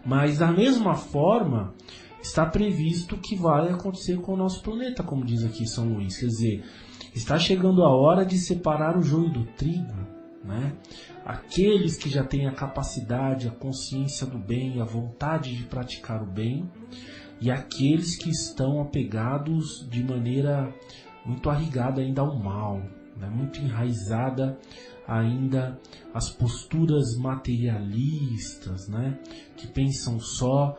Mas da mesma forma, está previsto que vai acontecer com o nosso planeta, como diz aqui São Luís. Quer dizer, está chegando a hora de separar o joio do trigo, né? Aqueles que já têm a capacidade, a consciência do bem, a vontade de praticar o bem, e aqueles que estão apegados de maneira muito arraigada ainda ao mal, né? Muito enraizada ainda às posturas materialistas, né? Que pensam só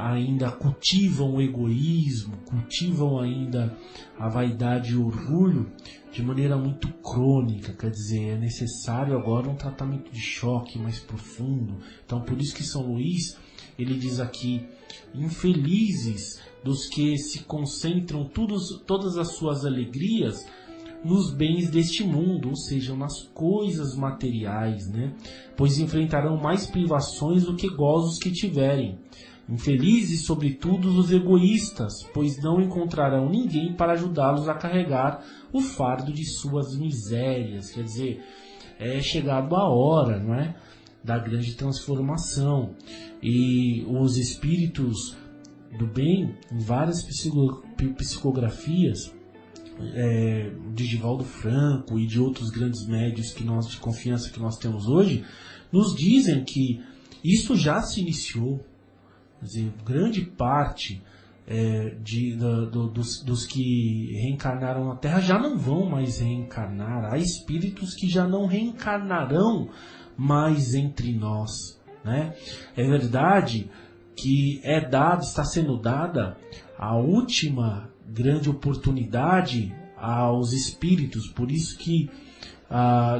ainda cultivam o egoísmo, cultivam ainda a vaidade e o orgulho de maneira muito crônica. Quer dizer, é necessário agora um tratamento de choque mais profundo. Então, por isso que São Luís, ele diz aqui: infelizes dos que se concentram todas as suas alegrias nos bens deste mundo, ou seja, nas coisas materiais, né? Pois enfrentarão mais privações do que gozos que tiverem. Infelizes, sobretudo, os egoístas, pois não encontrarão ninguém para ajudá-los a carregar o fardo de suas misérias. Quer dizer, é chegado a hora, não é, da grande transformação. E os espíritos do bem, em várias psicografias, de Divaldo Franco e de outros grandes médios de confiança que nós temos hoje, nos dizem que isso já se iniciou. Quer dizer, grande parte dos que reencarnaram na Terra já não vão mais reencarnar. Há espíritos que já não reencarnarão mais entre nós, né? É verdade que está sendo dada a última grande oportunidade aos espíritos, por isso que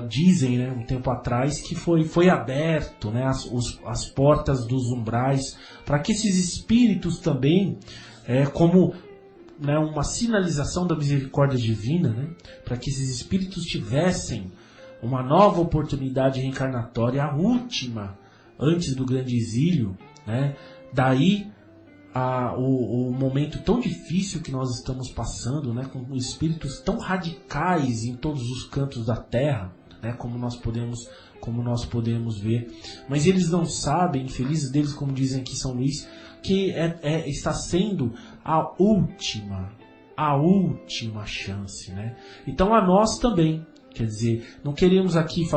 dizem, né, um tempo atrás, que foi aberto, né, as portas dos umbrais para que esses espíritos também, como, né, uma sinalização da misericórdia divina, né, para que esses espíritos tivessem uma nova oportunidade reencarnatória, a última, antes do grande exílio, né. Daí o momento tão difícil que nós estamos passando, né, com espíritos tão radicais em todos os cantos da Terra, né, como nós podemos ver. Mas eles não sabem, infelizes deles, como dizem aqui São Luís, que está sendo a última chance, né? Então a nós também, quer dizer, não queremos aqui